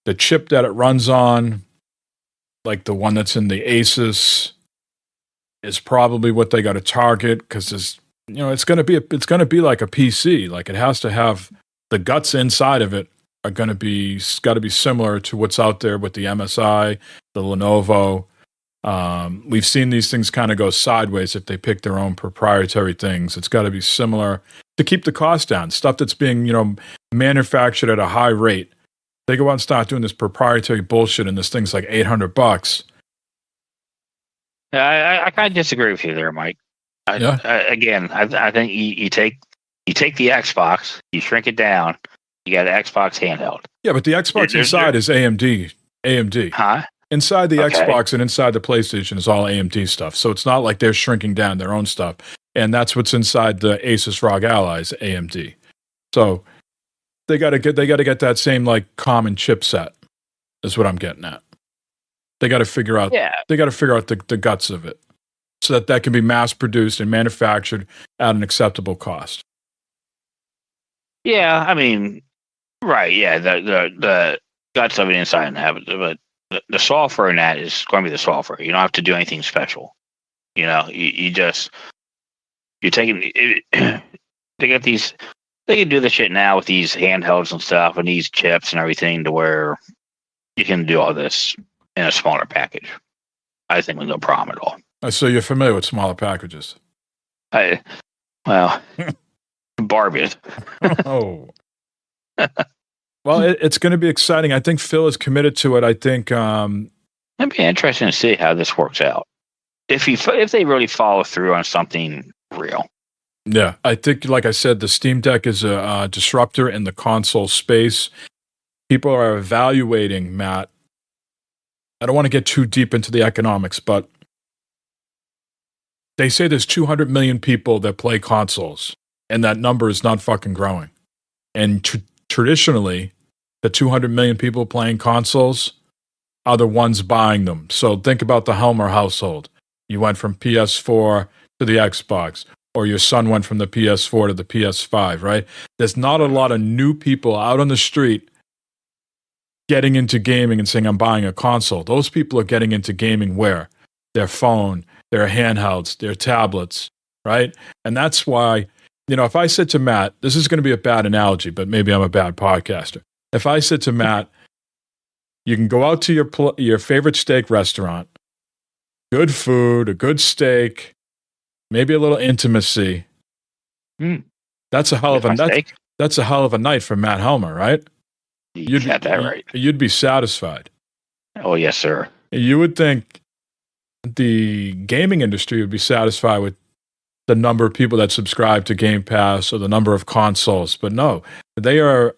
the chip that it runs on, like the one that's in the Asus, is probably what they got to target because it's going to be like a PC. Like, it has to have the guts inside of it are got to be similar to what's out there with the MSI, the Lenovo. We've seen these things kind of go sideways if they pick their own proprietary things. It's got to be similar to keep the cost down. Stuff that's being, manufactured at a high rate. They go out and start doing this proprietary bullshit and this thing's like $800. I kind of disagree with you there, Mike. I think you take the Xbox, you shrink it down, you got an Xbox handheld. Yeah, but the Xbox inside is AMD. Huh? Inside the Xbox and inside the PlayStation is all AMD stuff. So it's not like they're shrinking down their own stuff. And that's what's inside the Asus ROG Allies, AMD. So they got to get that same like common chipset. Is what I'm getting at. They got to figure out. Yeah. They got to figure out the guts of it, so that can be mass produced and manufactured at an acceptable cost. Yeah, I mean, right? Yeah, the guts of it inside and have it, but the software in that is going to be the software. You don't have to do anything special. You know, you're taking it. They get these. They can do the shit now with these handhelds and stuff and these chips and everything to where you can do all this in a smaller package. I think with no problem at all. So you're familiar with smaller packages? Barbie. Oh. Well, it's going to be exciting. I think Phil is committed to it. I think it'd be interesting to see how this works out. If they really follow through on something real. Yeah, I think, like I said, the Steam Deck is a disruptor in the console space. People are evaluating, Matt. I don't want to get too deep into the economics, but they say there's 200 million people that play consoles, and that number is not fucking growing. And traditionally, the 200 million people playing consoles are the ones buying them. So think about the Helmer household. You went from PS4 to the Xbox, or your son went from the PS4 to the PS5, right? There's not a lot of new people out on the street getting into gaming and saying, I'm buying a console. Those people are getting into gaming where? Their phone, their handhelds, their tablets, right? And that's why, if I said to Matt, this is going to be a bad analogy, but maybe I'm a bad podcaster. If I said to Matt, you can go out to your favorite steak restaurant, good food, a good steak, maybe a little intimacy. That's a hell of a night for Matt Helmer, right? You got that right. You'd be satisfied. Oh, yes, sir. You would think the gaming industry would be satisfied with the number of people that subscribe to Game Pass or the number of consoles. But no, they are,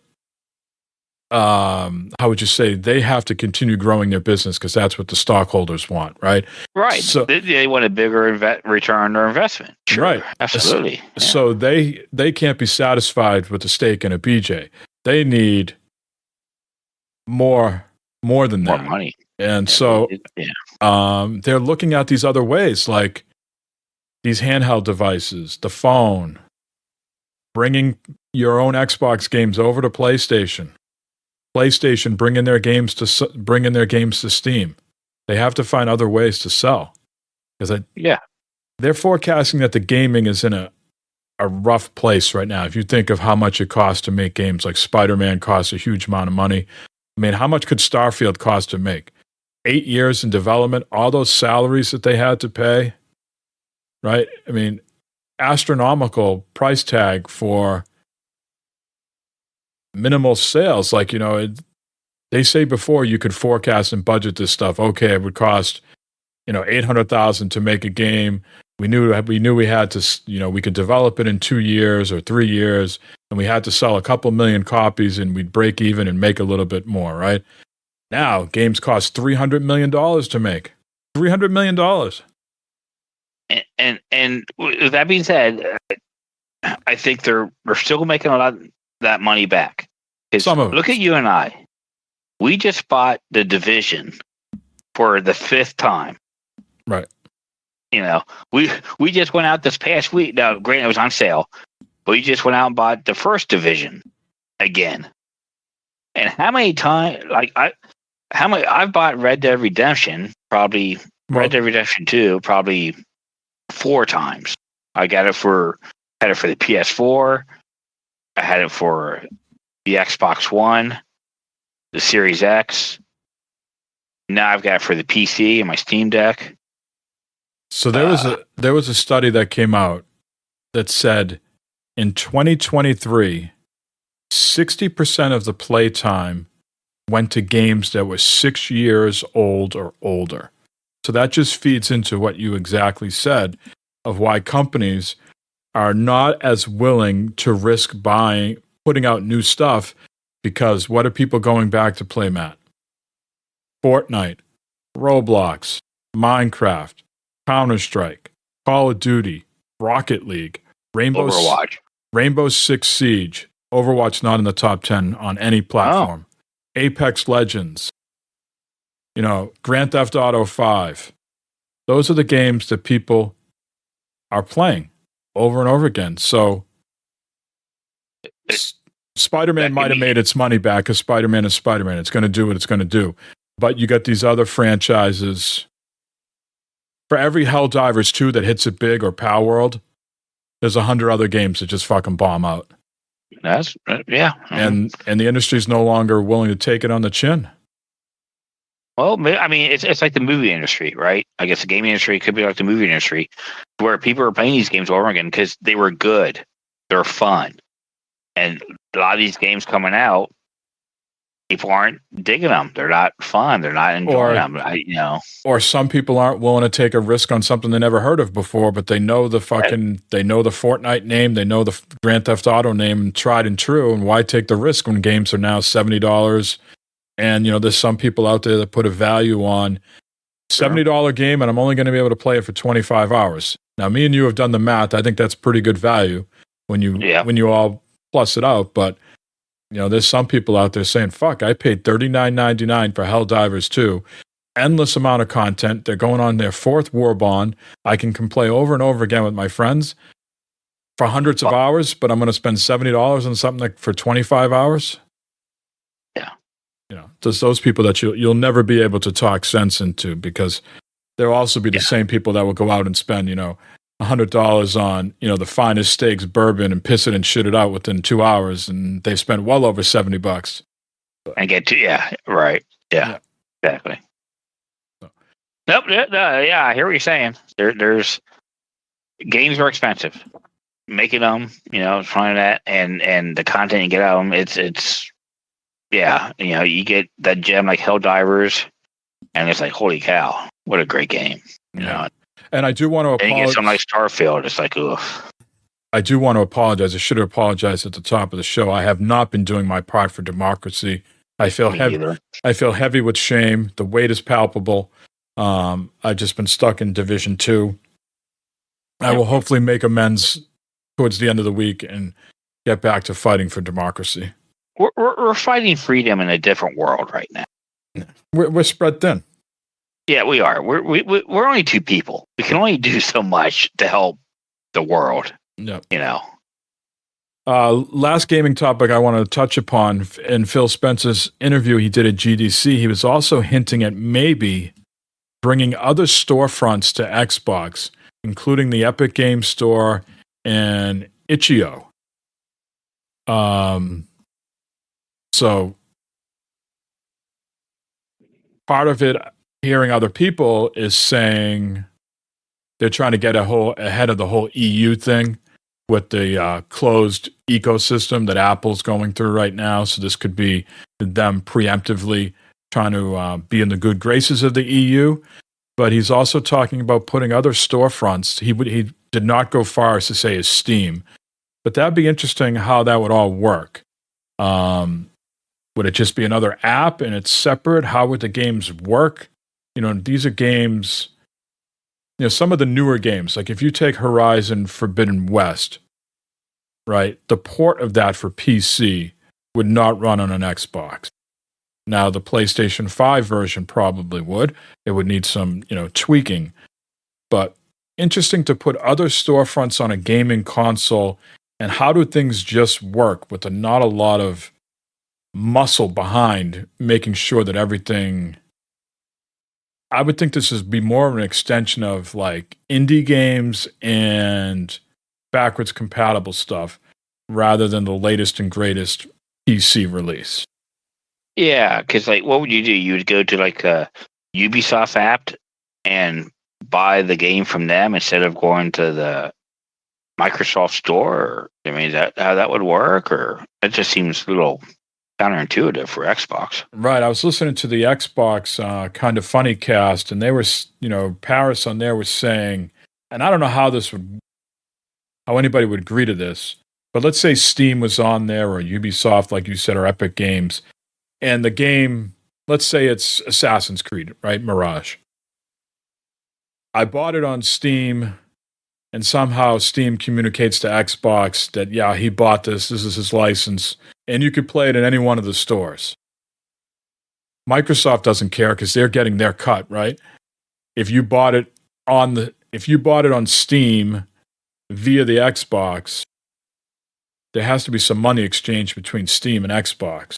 how would you say, they have to continue growing their business because that's what the stockholders want, right? Right. So they want a bigger return on their investment. Sure. Right. Absolutely. So they can't be satisfied with a steak and a BJ. They need more than that. More money. And they're looking at these other ways, like these handheld devices, the phone, bringing your own Xbox games over to PlayStation, bringing their games to Steam. They have to find other ways to sell. Because they're forecasting that the gaming is in a rough place right now. If you think of how much it costs to make games like Spider-Man costs a huge amount of money. I mean, how much could Starfield cost to make? 8 years in development, all those salaries that they had to pay, right? I mean, astronomical price tag for minimal sales. Like, they say before you could forecast and budget this stuff. Okay, it would cost, $800,000 to make a game. We knew we had to, we could develop it in 2 years or 3 years, and we had to sell a couple million copies, and we'd break even and make a little bit more, right? Now, games cost $300 million to make. $300 million. And with that being said, I think they're still making a lot of that money back. Look at you and I. We just bought The Division for the 5th time. Right. We just went out this past week. Now, granted, it was on sale. But we just went out and bought the first Division again. And how many times, I've bought Red Dead Redemption, Red Dead Redemption 2, probably 4 times. I had it for the PS4. I had it for the Xbox One, the Series X. Now I've got it for the PC and my Steam Deck. So there was a study that came out that said in 2023, 60% of the playtime went to games that were 6 years old or older. So that just feeds into what you exactly said of why companies are not as willing to risk putting out new stuff, because what are people going back to play, Matt? Fortnite, Roblox, Minecraft, Counter-Strike, Call of Duty, Rocket League, Rainbow Six Siege, Overwatch not in the top 10 on any platform, Apex Legends, Grand Theft Auto 5. Those are the games that people are playing over and over again. So Spider-Man might have made its money back because Spider-Man is Spider-Man. It's going to do what it's going to do. But you got these other franchises. For every Helldivers 2 that hits it big, or Pow World, there's 100 other games that just fucking bomb out. That's yeah. And the industry's no longer willing to take it on the chin. Well, I mean, it's like the movie industry, right? I guess the gaming industry could be like the movie industry, where people are playing these games over again because they were good, they're fun, and a lot of these games coming out, people aren't digging them. They're not fun. They're not enjoying them. Or some people aren't willing to take a risk on something they never heard of before, but they know the Fortnite name, they know the Grand Theft Auto name, tried and true. And why take the risk when games are now $70? And there's some people out there that put a value on $70 game, and I'm only going to be able to play it for 25 hours. Now, me and you have done the math. I think that's pretty good value when you all plus it out. But there's some people out there saying, "Fuck, I paid $39.99 for Helldivers 2. Endless amount of content. They're going on their 4th war bond. I can play over and over again with my friends for hundreds of hours, but I'm going to spend $70 on something for 25 hours." Yeah. There's those people that you'll never be able to talk sense into, because there'll also be the same people that will go out and spend, $100 on, the finest steaks, bourbon, and piss it and shit it out within 2 hours, and they spent well over $70. And get to right. Yeah. Exactly. So. Nope. Yeah, I hear what you're saying. There's games are expensive. Making them, trying that, and the content you get out of them, it's you get that gem like Helldivers, and it's like, holy cow, what a great game. And I do want to apologize. And you get something like Starfield, it's like, ugh. I do want to apologize. I should have apologized at the top of the show. I have not been doing my part for democracy. I feel heavy with shame. The weight is palpable. I've just been stuck in Division 2. I will hopefully make amends towards the end of the week and get back to fighting for democracy. We're fighting freedom in a different world right now. We're spread thin. Yeah, we are. We're only 2 people. We can only do so much to help the world. Yep. Last gaming topic I wanted to touch upon, in Phil Spencer's interview he did at GDC, he was also hinting at maybe bringing other storefronts to Xbox, including the Epic Games Store and Itch.io. So part of it, hearing other people, is saying they're trying to get ahead of the whole EU thing with the closed ecosystem that Apple's going through right now. So this could be them preemptively trying to be in the good graces of the EU. But he's also talking about putting other storefronts. He did not go far as to say as Steam, but that'd be interesting how that would all work. Would it just be another app and it's separate? How would the games work? These are games, some of the newer games, like if you take Horizon Forbidden West, right? The port of that for PC would not run on an Xbox. Now, the PlayStation 5 version probably would. It would need some, tweaking. But interesting to put other storefronts on a gaming console, and how do things just work with not a lot of muscle behind making sure that everything... I would think this would be more of an extension of like indie games and backwards compatible stuff rather than the latest and greatest PC release. Yeah, because what would you do? You would go to like a Ubisoft app and buy the game from them instead of going to the Microsoft store? Is that how that would work? Or it just seems a little counterintuitive for Xbox. Right. I was listening to the Xbox Kind of Funny cast, and they were, Paris on there was saying, and I don't know how anybody would agree to this, but let's say Steam was on there, or Ubisoft, like you said, or Epic Games, and the game, let's say it's Assassin's Creed, right? Mirage. I bought it on Steam, and somehow Steam communicates to Xbox that, yeah, he bought this is his license, and you could play it in any one of the stores. Microsoft doesn't care because they're getting their cut, right? If you bought it on Steam via the Xbox, there has to be some money exchange between Steam and Xbox.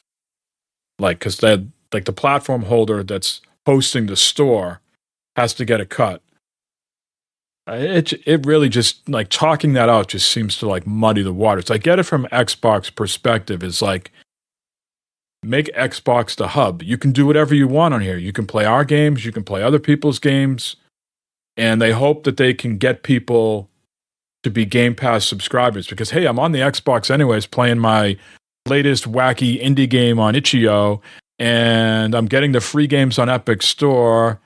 Because the platform holder that's hosting the store has to get a cut. It really just, talking that out just seems to, muddy the waters. I get it from Xbox perspective. It's make Xbox the hub. You can do whatever you want on here. You can play our games. You can play other people's games. And they hope that they can get people to be Game Pass subscribers because, hey, I'm on the Xbox anyways playing my latest wacky indie game on itch.io, and I'm getting the free games on Epic Store,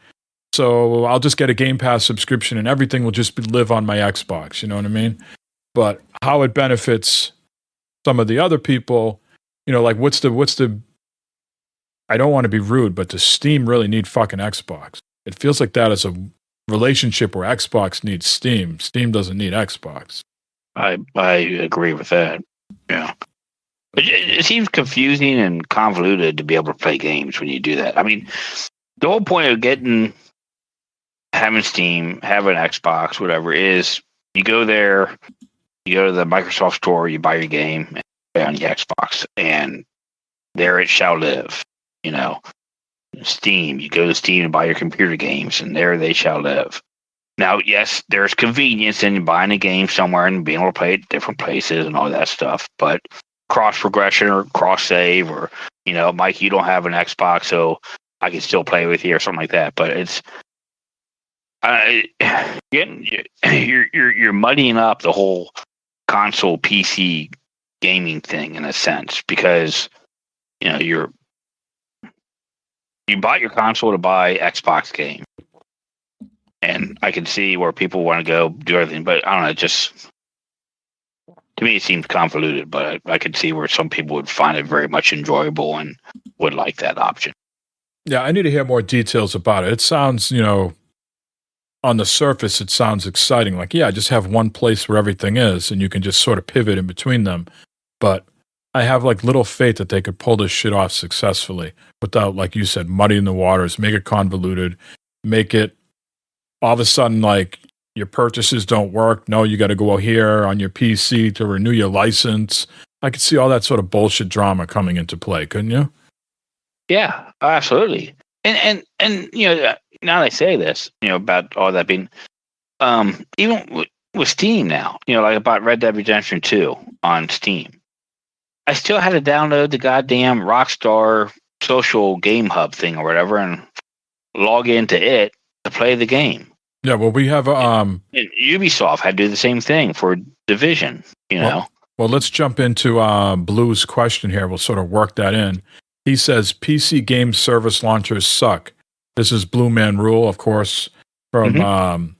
so I'll just get a Game Pass subscription and everything will just live on my Xbox, you know what I mean? But how it benefits some of the other people, what's the I don't want to be rude, but does Steam really need fucking Xbox? It feels like that is a relationship where Xbox needs Steam. Steam doesn't need Xbox. I agree with that. Yeah. It seems confusing and convoluted to be able to play games when you do that. I mean, the whole point of having Steam, having Xbox, whatever, is you go there, you go to the Microsoft store, you buy your game and play on your Xbox, and there it shall live. Steam, you go to Steam and buy your computer games, and there they shall live. Now, yes, there's convenience in buying a game somewhere and being able to play it at different places and all that stuff, but cross progression or cross save, or Mike, you don't have an Xbox, so I can still play with you or something like that. But it's you're muddying up the whole console PC gaming thing in a sense, because you bought your console to buy Xbox game, and I can see where people want to go do everything, but I don't know, just to me, it seems convoluted, but I could see where some people would find it very much enjoyable and would like that option. Yeah, I need to hear more details about it. It sounds, on the surface, it sounds exciting. I just have one place where everything is, and you can just sort of pivot in between them. But I have little faith that they could pull this shit off successfully without, like you said, muddying the waters, make it convoluted, make it all of a sudden your purchases don't work. No, you got to go here on your PC to renew your license. I could see all that sort of bullshit drama coming into play, couldn't you? Yeah, absolutely. And now they say this, about all that being, even with Steam now, about Red Dead Redemption 2 on Steam. I still had to download the goddamn Rockstar social game hub thing or whatever and log into it to play the game. Yeah, well, we have and Ubisoft had to do the same thing for Division, Well, let's jump into Blue's question here. We'll sort of work that in. He says PC game service launchers suck. This is Bluemanrule, of course, from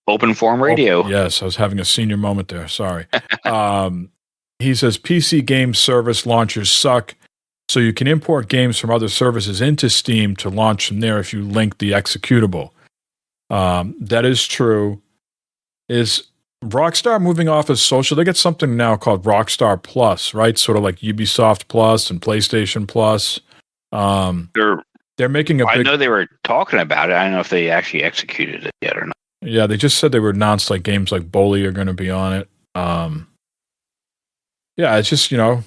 Open Forum Radio. Yes, I was having a senior moment there. Sorry. He says PC game service launchers suck, so you can import games from other services into Steam to launch from there if you link the executable. That is true. Is Rockstar moving off of social? They get something now called Rockstar Plus, right? Sort of like Ubisoft Plus and PlayStation Plus. They're making a big... I know they were talking about it. I don't know if they actually executed it yet or not. Yeah, they just said they were announced games like Bully are going to be on it. Yeah, it's just, I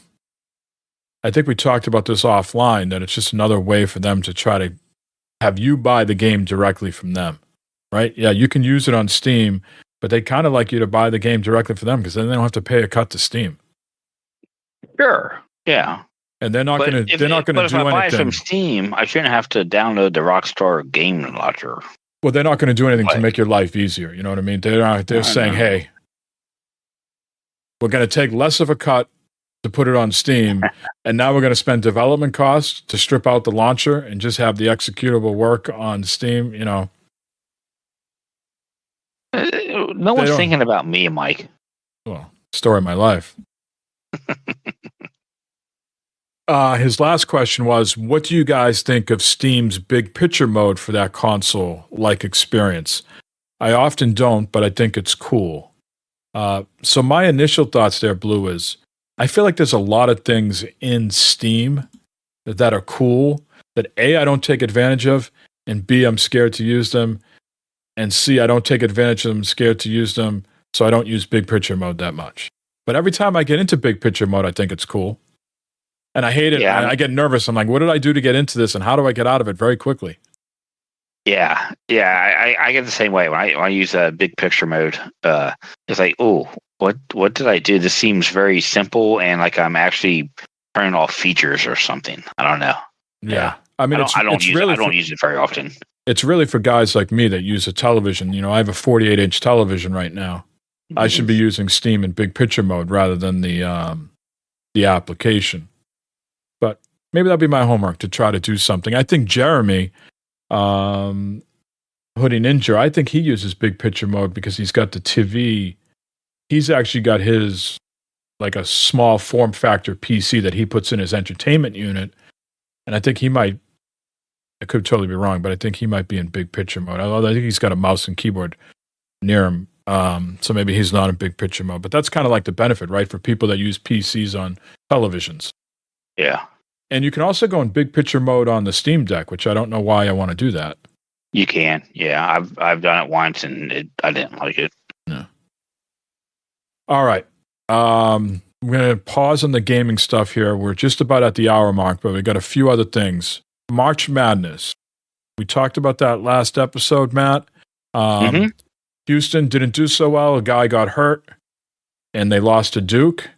think we talked about this offline, that it's just another way for them to try to have you buy the game directly from them, right? Yeah, you can use it on Steam, but they kind of like you to buy the game directly for them because then they don't have to pay a cut to Steam. Sure, yeah. And they're not going to do anything. If I buy it from Steam, I shouldn't have to download the Rockstar game launcher. Well, they're not going to do anything to make your life easier. You know what I mean? They're saying, hey, we're going to take less of a cut to put it on Steam, and now we're going to spend development costs to strip out the launcher and just have the executable work on Steam. No one's thinking about me, Mike. Well, story of my life. His last question was, what do you guys think of Steam's big picture mode for that console-like experience? I often don't, but I think it's cool. So my initial thoughts there, Blue, is I feel like there's a lot of things in Steam that are cool that A, I don't take advantage of, and B, I'm scared to use them, and C, I don't take advantage of them, scared to use them, so I don't use big picture mode that much. But every time I get into big picture mode, I think it's cool. And I hate it. Yeah. I get nervous. I'm like, what did I do to get into this? And how do I get out of it very quickly? Yeah. I get the same way when I use big picture mode. It's like, oh, what did I do? This seems very simple, and like I'm actually turning off features or something. I don't know. Yeah. I mean, I don't use it very often. It's really for guys like me that use a television. You know, I have a 48-inch television right now. Mm-hmm. I should be using Steam in big picture mode rather than the application. But maybe that'll be my homework to try to do something. I think Jeremy, Hoodie Ninja, I think he uses big picture mode because he's got the TV. He's actually got his, like a small form factor PC that he puts in his entertainment unit. And I think he might, I could totally be wrong, but I think he might be in big picture mode. Although I think he's got a mouse and keyboard near him. So maybe he's not in big picture mode. But that's kind of like the benefit, right? For people that use PCs on televisions. Yeah. And you can also go in big picture mode on the Steam Deck, which I don't know why I want to do that. You can. Yeah. I've done it once and I didn't like it. No. All right. I'm going to pause on the gaming stuff here. We're just about at the hour mark, but we got a few other things. March Madness. We talked about that last episode, Matt. Houston didn't do so well. A guy got hurt, and they lost to Duke.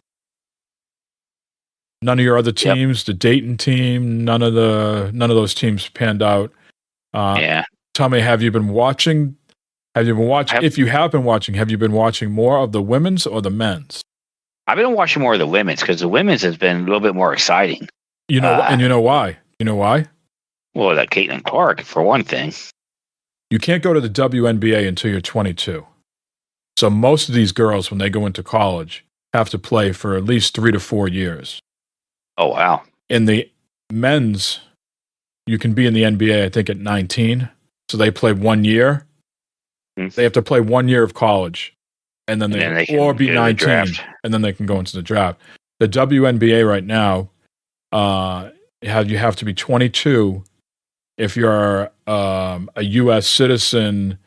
None of your other teams, the Dayton team, none of those teams panned out. Yeah. Tell me, have you been watching? If you have been watching, have you been watching more of the women's or the men's? I've been watching more of the women's because the women's has been a little bit more exciting. You know, and you know why? You know why? Well, that Caitlin Clark, for one thing. You can't go to the WNBA until you're 22. So most of these girls, when they go into college, have to play for at least 3 to 4 years. Oh, wow. In the men's, you can be in the NBA, I think, at 19. So they play 1 year. Mm-hmm. They have to play 1 year of college. And then they or be 19. And then they can go into the draft. The WNBA right now, you have to be 22 if you're a U.S. citizen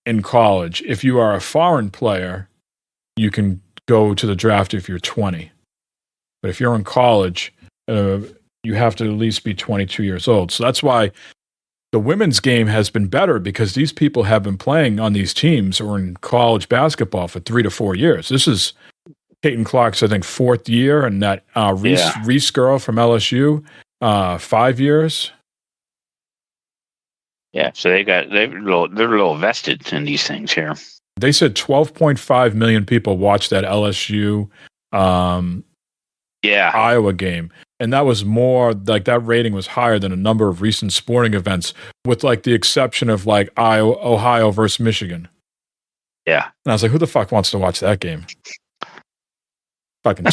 in college. If you are a foreign player, you can go to the draft if you're 20. But if you're in college, you have to at least be 22 years old. So that's why the women's game has been better, because these people have been playing on these teams or in college basketball for 3 to 4 years. This is Caitlin Clark's, I think, 4th year, and that Reese girl from LSU, 5 years. Yeah, so they're a little vested in these things here. They said 12.5 million people watched that LSU Iowa game. And that was more, like, that rating was higher than a number of recent sporting events, with, like, the exception of, like, Ohio versus Michigan. Yeah. And I was like, who the fuck wants to watch that game? Fucking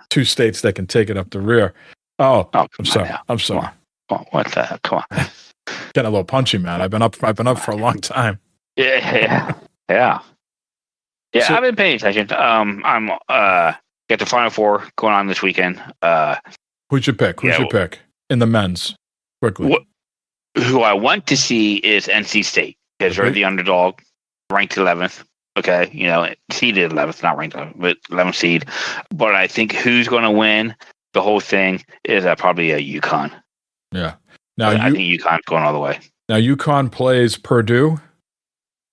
two states that can take it up the rear. Oh, I'm sorry. I'm sorry. Come on. What the hell? Come on. Getting a little punchy, man. I've been up for a long time. Yeah. So, I've been paying attention. I'm got the Final Four going on this weekend. Who's your pick? Who's your pick in the men's? Quickly. Who I want to see is NC State, because they're the underdog, ranked 11th. Okay, seeded 11th, not ranked 11th, but 11th seed. But I think who's going to win the whole thing is probably a UConn. Yeah. Now I think UConn's going all the way. Now UConn plays Purdue.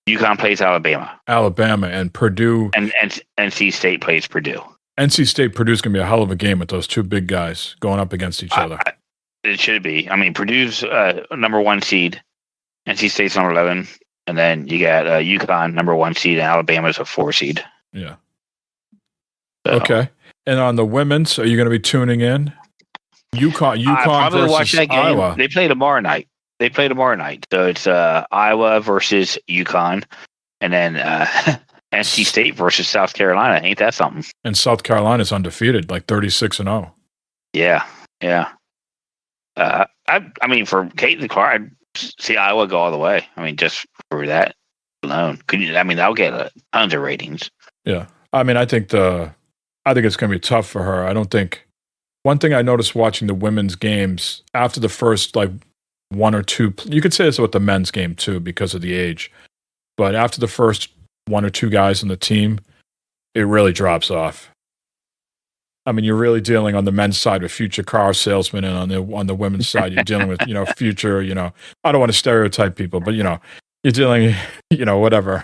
UConn plays Alabama. And Purdue. And NC State plays Purdue. NC State Purdue's going to be a hell of a game with those two big guys going up against each other. It should be. I mean, Purdue's number 1 seed, NC State's number 11, and then you got UConn number 1 seed, and Alabama's a 4 seed. Yeah. So, okay. And on the women's, are you going to be tuning in? UConn probably versus watch that game. Iowa. They play tomorrow night. So it's Iowa versus UConn, and then NC State versus South Carolina. Ain't that something? And South Carolina's undefeated, like 36-0. Yeah. I mean, for Caitlin Clark, I'd see Iowa go all the way. I mean, just for that alone, that'll get tons of ratings. Yeah, I mean, I think it's going to be tough for her. I don't think. One thing I noticed watching the women's games after the first like one or two, you could say this about the men's game too because of the age, but after the first one or two guys on the team, it really drops off. I mean, you're really dealing on the men's side with future car salesmen, and on the women's side, you're dealing with future. I don't want to stereotype people, but you're dealing, whatever,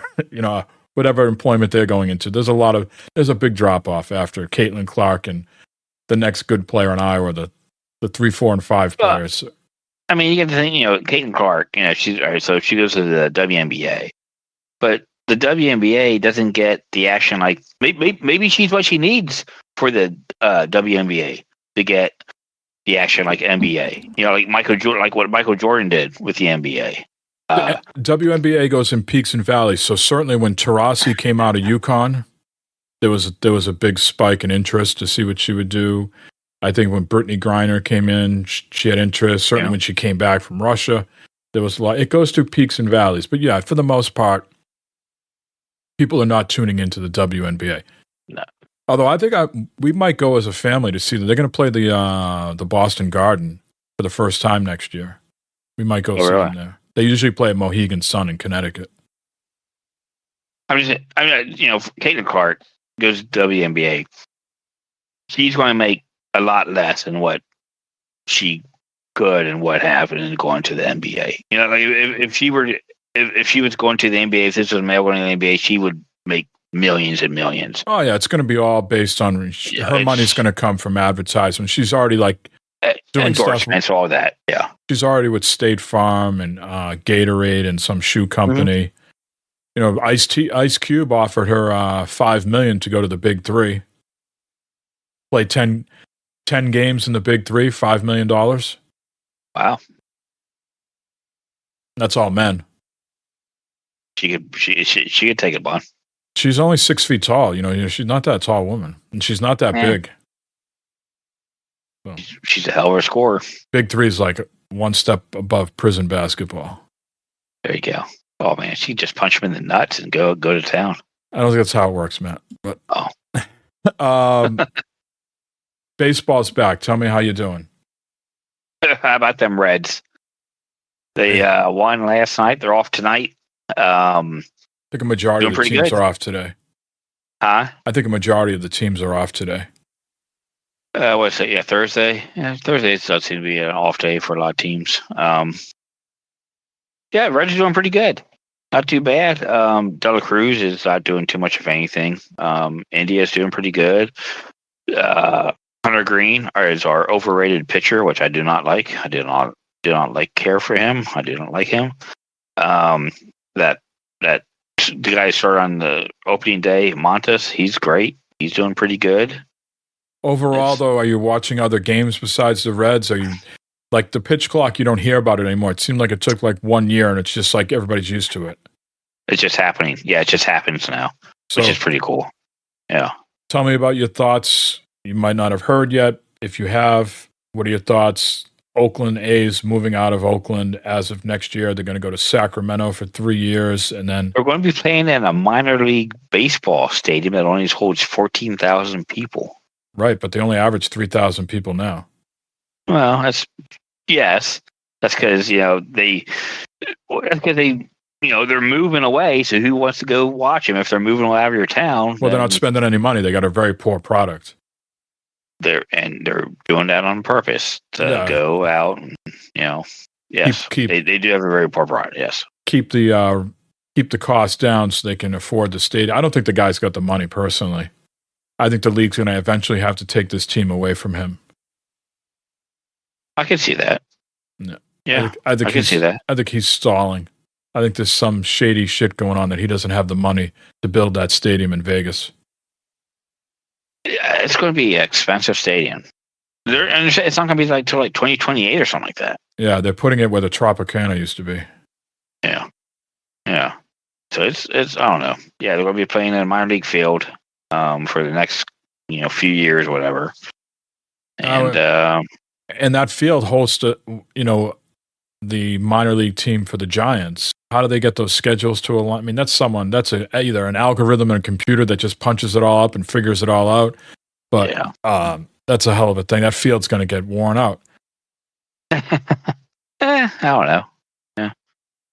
whatever employment they're going into. There's a big drop off after Caitlin Clark and the next good player in Iowa, the 3, 4, and 5 players. I mean, you get to think, Caitlin Clark, she's all right. So she goes to the WNBA, but the WNBA doesn't get the action like maybe she's what she needs for the WNBA to get the action like NBA. Like Michael Jordan, like what Michael Jordan did with the NBA. The WNBA goes in peaks and valleys. So certainly when Taurasi came out of UConn, there was a big spike in interest to see what she would do. I think when Brittany Griner came in, she had interest. Certainly when she came back from Russia, there was a lot. It goes through peaks and valleys. But yeah, for the most part, people are not tuning into the WNBA. No. Although I think we might go as a family to see that they're going to play the Boston Garden for the first time next year. We might go see them there. They usually play at Mohegan Sun in Connecticut. Caitlin Clark goes to WNBA. She's going to make a lot less than what she could and what happened and going to the NBA. Like if she was going to the NBA, if this was a male going to the NBA, she would make millions and millions. Oh yeah, it's going to be all based on her money's going to come from advertisement. She's already doing endorsements, stuff, all that. Yeah, she's already with State Farm and Gatorade and some shoe company. Mm-hmm. Ice Cube offered her $5 million to go to the Big Three. Play 10 games in the Big Three, $5 million. Wow, that's all men. She could take it, Bon. She's only 6 feet tall. She's not that tall woman, and she's not that big. So, she's a hell of a scorer. Big Three is like one step above prison basketball. There you go. Oh man, she just punch him in the nuts and go to town. I don't think that's how it works, Matt. But baseball's back. Tell me how you're doing. How about them Reds? They won last night. They're off tonight. I think a majority of the teams are off today. Huh? I think a majority of the teams are off today. What's it? Yeah, Thursday. Yeah, Thursday does seem to be an off day for a lot of teams. Yeah, Reds are doing pretty good. Not too bad. Dela Cruz is not doing too much of anything. India is doing pretty good. Hunter Green is our overrated pitcher, which I do not like. I do not care for him. I do not like him. That the guy started on the opening day, Montes. He's great. He's doing pretty good. Overall, though, are you watching other games besides the Reds? Are you like the pitch clock? You don't hear about it anymore. It seemed like it took like 1 year, and it's just like everybody's used to it. It's just happening. Yeah, it just happens now, which is pretty cool. Yeah. Tell me about your thoughts. You might not have heard yet. If you have, what are your thoughts? Oakland A's moving out of Oakland as of next year. They're going to go to Sacramento for 3 years, and then they're going to be playing in a minor league baseball stadium that only holds 14,000 people. Right, but they only average 3,000 people now. Well, that's because they're moving away. So who wants to go watch them if they're moving out of your town? Well, they're not spending any money. They got a very poor product. They're doing that on purpose to go out and yes, they do have a very poor product. Yes, keep the cost down so they can afford the stadium. I don't think the guy's got the money personally. I think the league's going to eventually have to take this team away from him. I can see that. Yeah, I can see that. I think he's stalling. I think there's some shady shit going on that he doesn't have the money to build that stadium in Vegas. It's going to be an expensive stadium. And it's not going to be like till like 2028 or something like that. Yeah, they're putting it where the Tropicana used to be. Yeah. So it's I don't know. Yeah, they're going to be playing in a minor league field for the next few years or whatever. And that field hosts the minor league team for the Giants. How do they get those schedules to align? I mean, that's either an algorithm in a computer that just punches it all up and figures it all out. But that's a hell of a thing. That field's going to get worn out. I don't know. Yeah.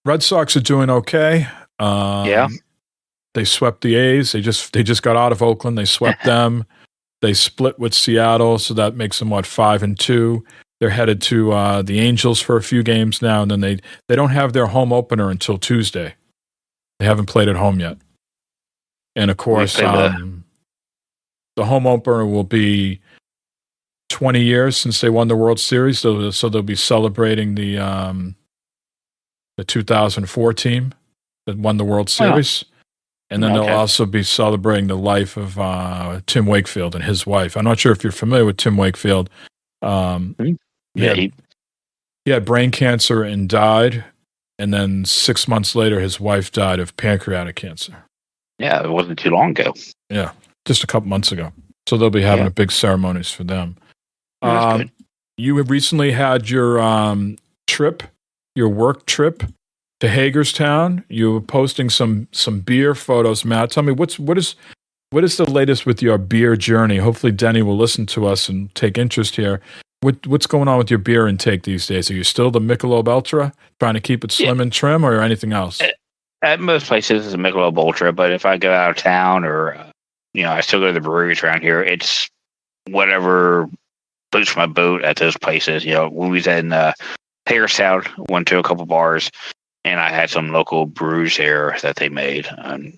Red Sox are doing okay. They swept the A's. They just got out of Oakland. They swept them. They split with Seattle, so that makes them 5-2. They're headed to the Angels for a few games now, and then they don't have their home opener until Tuesday. They haven't played at home yet. And of course, the home opener will be 20 years since they won the World Series, so they'll be celebrating the 2004 team that won the World Series. And then they'll also be celebrating the life of Tim Wakefield and his wife. I'm not sure if you're familiar with Tim Wakefield. He had brain cancer and died. And then 6 months later, his wife died of pancreatic cancer. Yeah, it wasn't too long ago. Yeah, just a couple months ago. So they'll be having a big ceremonies for them. You have recently had your your work trip to Hagerstown. You were posting some beer photos, Matt. Tell me what is the latest with your beer journey? Hopefully Denny will listen to us and take interest here. What's going on with your beer intake these days? Are you still the Michelob Ultra, trying to keep it slim and trim, or anything else? At most places, it's a Michelob Ultra, but if I go out of town or I still go to the breweries around here, it's whatever floats my boat at those places. When we was in Hagerstown, went to a couple bars, and I had some local brews there that they made.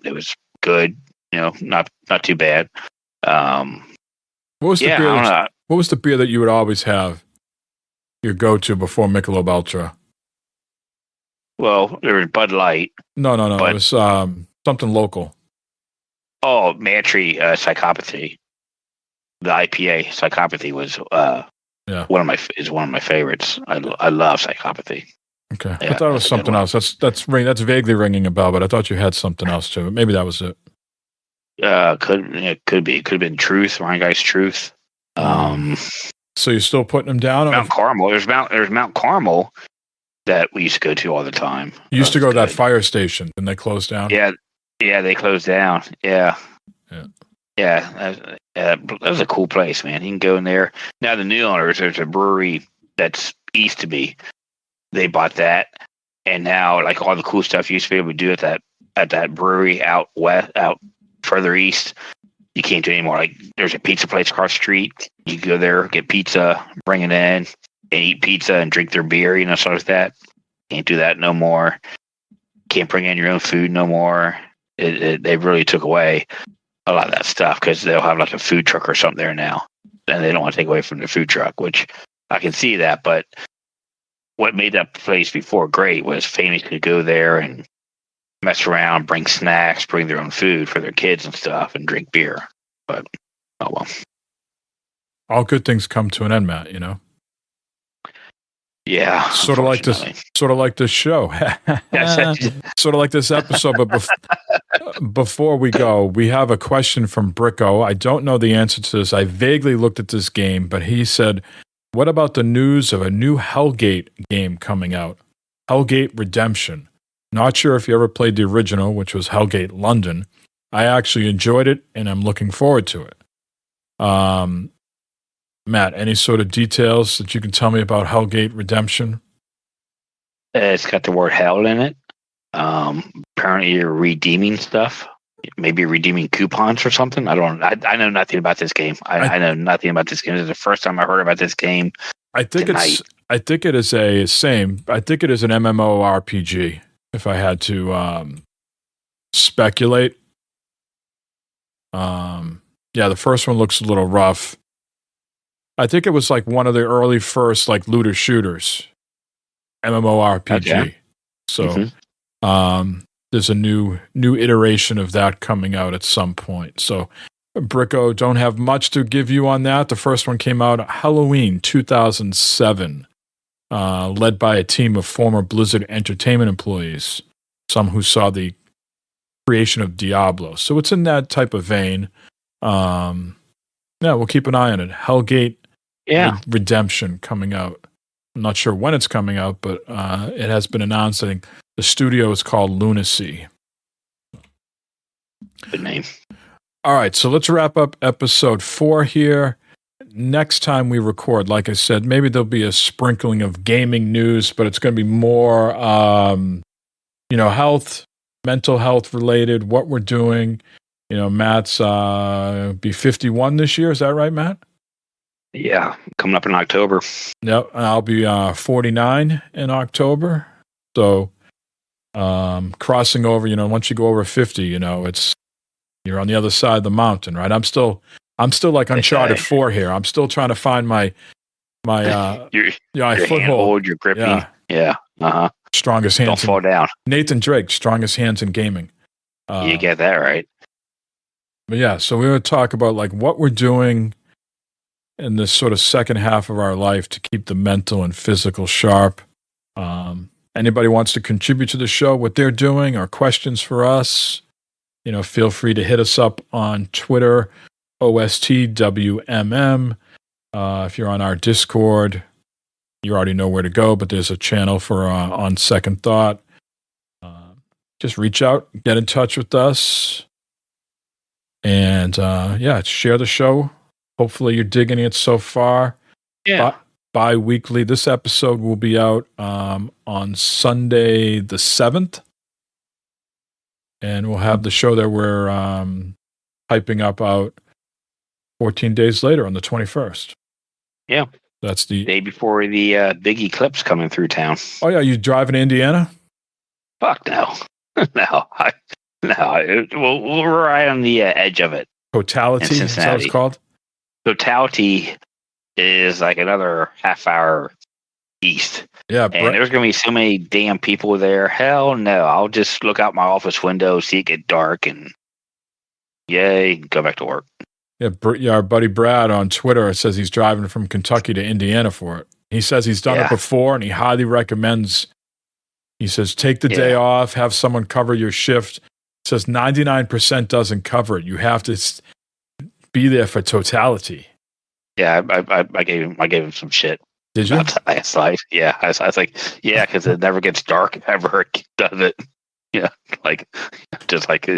It was good, not too bad. What was the beer that you would always have your go-to before Michelob Ultra? Well, there was Bud Light. No. It was something local. Oh, Mantry Psychopathy. The IPA Psychopathy was one of my favorites. I love Psychopathy. Okay, I thought it was something else. That's vaguely ringing a bell, but I thought you had something else too. Maybe that was it. Could be. It could have been Truth, Ryan Guy's Truth. So you're still putting them down? Mount Carmel. There's Mount Carmel that we used to go to all the time. You used to go to that fire station, and they closed down. Yeah, they closed down. Yeah. That was a cool place, man. You can go in there. Now the new owners, there's a brewery that's east of me. They bought that, and now like all the cool stuff you used to be able to do at that brewery out further east, you can't do anymore. Like there's a pizza place across the street. You can go there, get pizza, bring it in, and eat pizza and drink their beer, stuff like that. Can't do that no more. Can't bring in your own food no more. They really took away a lot of that stuff because they'll have like a food truck or something there now, and they don't want to take away from the food truck, which I can see that. But what made that place before great was families could go there and mess around, bring snacks, bring their own food for their kids and stuff, and drink beer. But oh well. All good things come to an end, Matt. Yeah, sort of like this show, sort of like this episode. But before we go, we have a question from Briko. I don't know the answer to this. I vaguely looked at this game, but he said, "What about the news of a new Hellgate game coming out? Hellgate Redemption. Not sure if you ever played the original, which was Hellgate London. I actually enjoyed it, and I'm looking forward to it." Matt, any sort of details that you can tell me about Hellgate Redemption? It's got the word hell in it. Apparently you're redeeming stuff. Maybe redeeming coupons or something. I know nothing about this game. I know nothing about this game. This is the first time I heard about this game. I think it is an MMORPG, if I had to speculate. The first one looks a little rough. I think it was like one of the early first like looter shooters, MMORPG. Okay. So there's a new iteration of that coming out at some point. So Briko don't have much to give you on that. The first one came out Halloween 2007, led by a team of former Blizzard Entertainment employees, some who saw the creation of Diablo. So it's in that type of vein. We'll keep an eye on it. Hellgate Redemption coming out. I'm not sure when it's coming out, but it has been announced. I think the studio is called Lunacy. Good name. All right, so let's wrap up episode 4 here. Next time we record, like I said, maybe there'll be a sprinkling of gaming news, but it's going to be more, health, mental health related, what we're doing. Matt's be 51 this year. Is that right, Matt? Yeah, coming up in October. Yep, I'll be 49 in October. So crossing over, once you go over 50, you're on the other side of the mountain, right? I'm still like Uncharted 4 here. I'm still trying to find my your foothold. Handhold, your gripping. Yeah. Uh-huh. Strongest hands. Don't fall down. Nathan Drake, strongest hands in gaming. You get that right. But yeah, so we're going to talk about like what we're doing in this sort of second half of our life to keep the mental and physical sharp. Anybody wants to contribute to the show, what they're doing, or questions for us, feel free to hit us up on Twitter, OSTWMM. If you're on our Discord, you already know where to go, but there's a channel for On Second Thought. Just reach out, get in touch with us, and share the show. Hopefully you're digging it so far. Yeah. Bi-weekly. This episode will be out on Sunday the 7th. And we'll have the show that we're hyping up out 14 days later on the 21st. Yeah. That's the day before the big eclipse coming through town. Oh, yeah. You driving to Indiana? Fuck no. No. We're right on the edge of it. Totality is that what it's called? Totality is like another half hour east. Yeah, and there's going to be so many damn people there. Hell no. I'll just look out my office window, see it get dark, and yay, go back to work. Yeah, our buddy Brad on Twitter says he's driving from Kentucky to Indiana for it. He says he's done it before, and he highly recommends. He says, take the day off, have someone cover your shift. He says 99% doesn't cover it. You have to be there for totality. Yeah, I gave him some shit. Did you? Last night. Yeah, I was like, yeah, because it never gets dark ever, does it? Yeah, like just like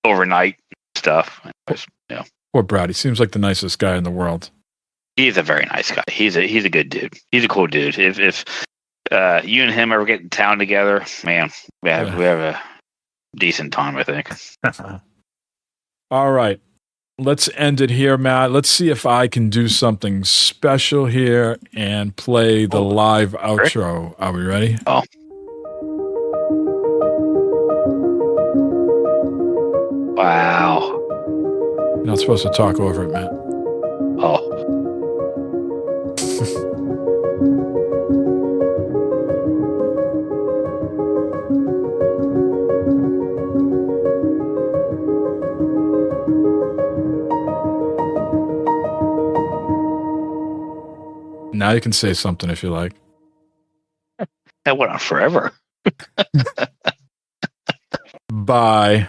overnight stuff. Poor Brad. He seems like the nicest guy in the world. He's a very nice guy. He's a good dude. He's a cool dude. If you and him ever get in town together, man, we have a decent time, I think. All right. Let's end it here, Matt. Let's see if I can do something special here and play the live outro. Are we ready? Oh. Wow. You're not supposed to talk over it, Matt. Oh. Now you can say something if you like. That went on forever. Bye.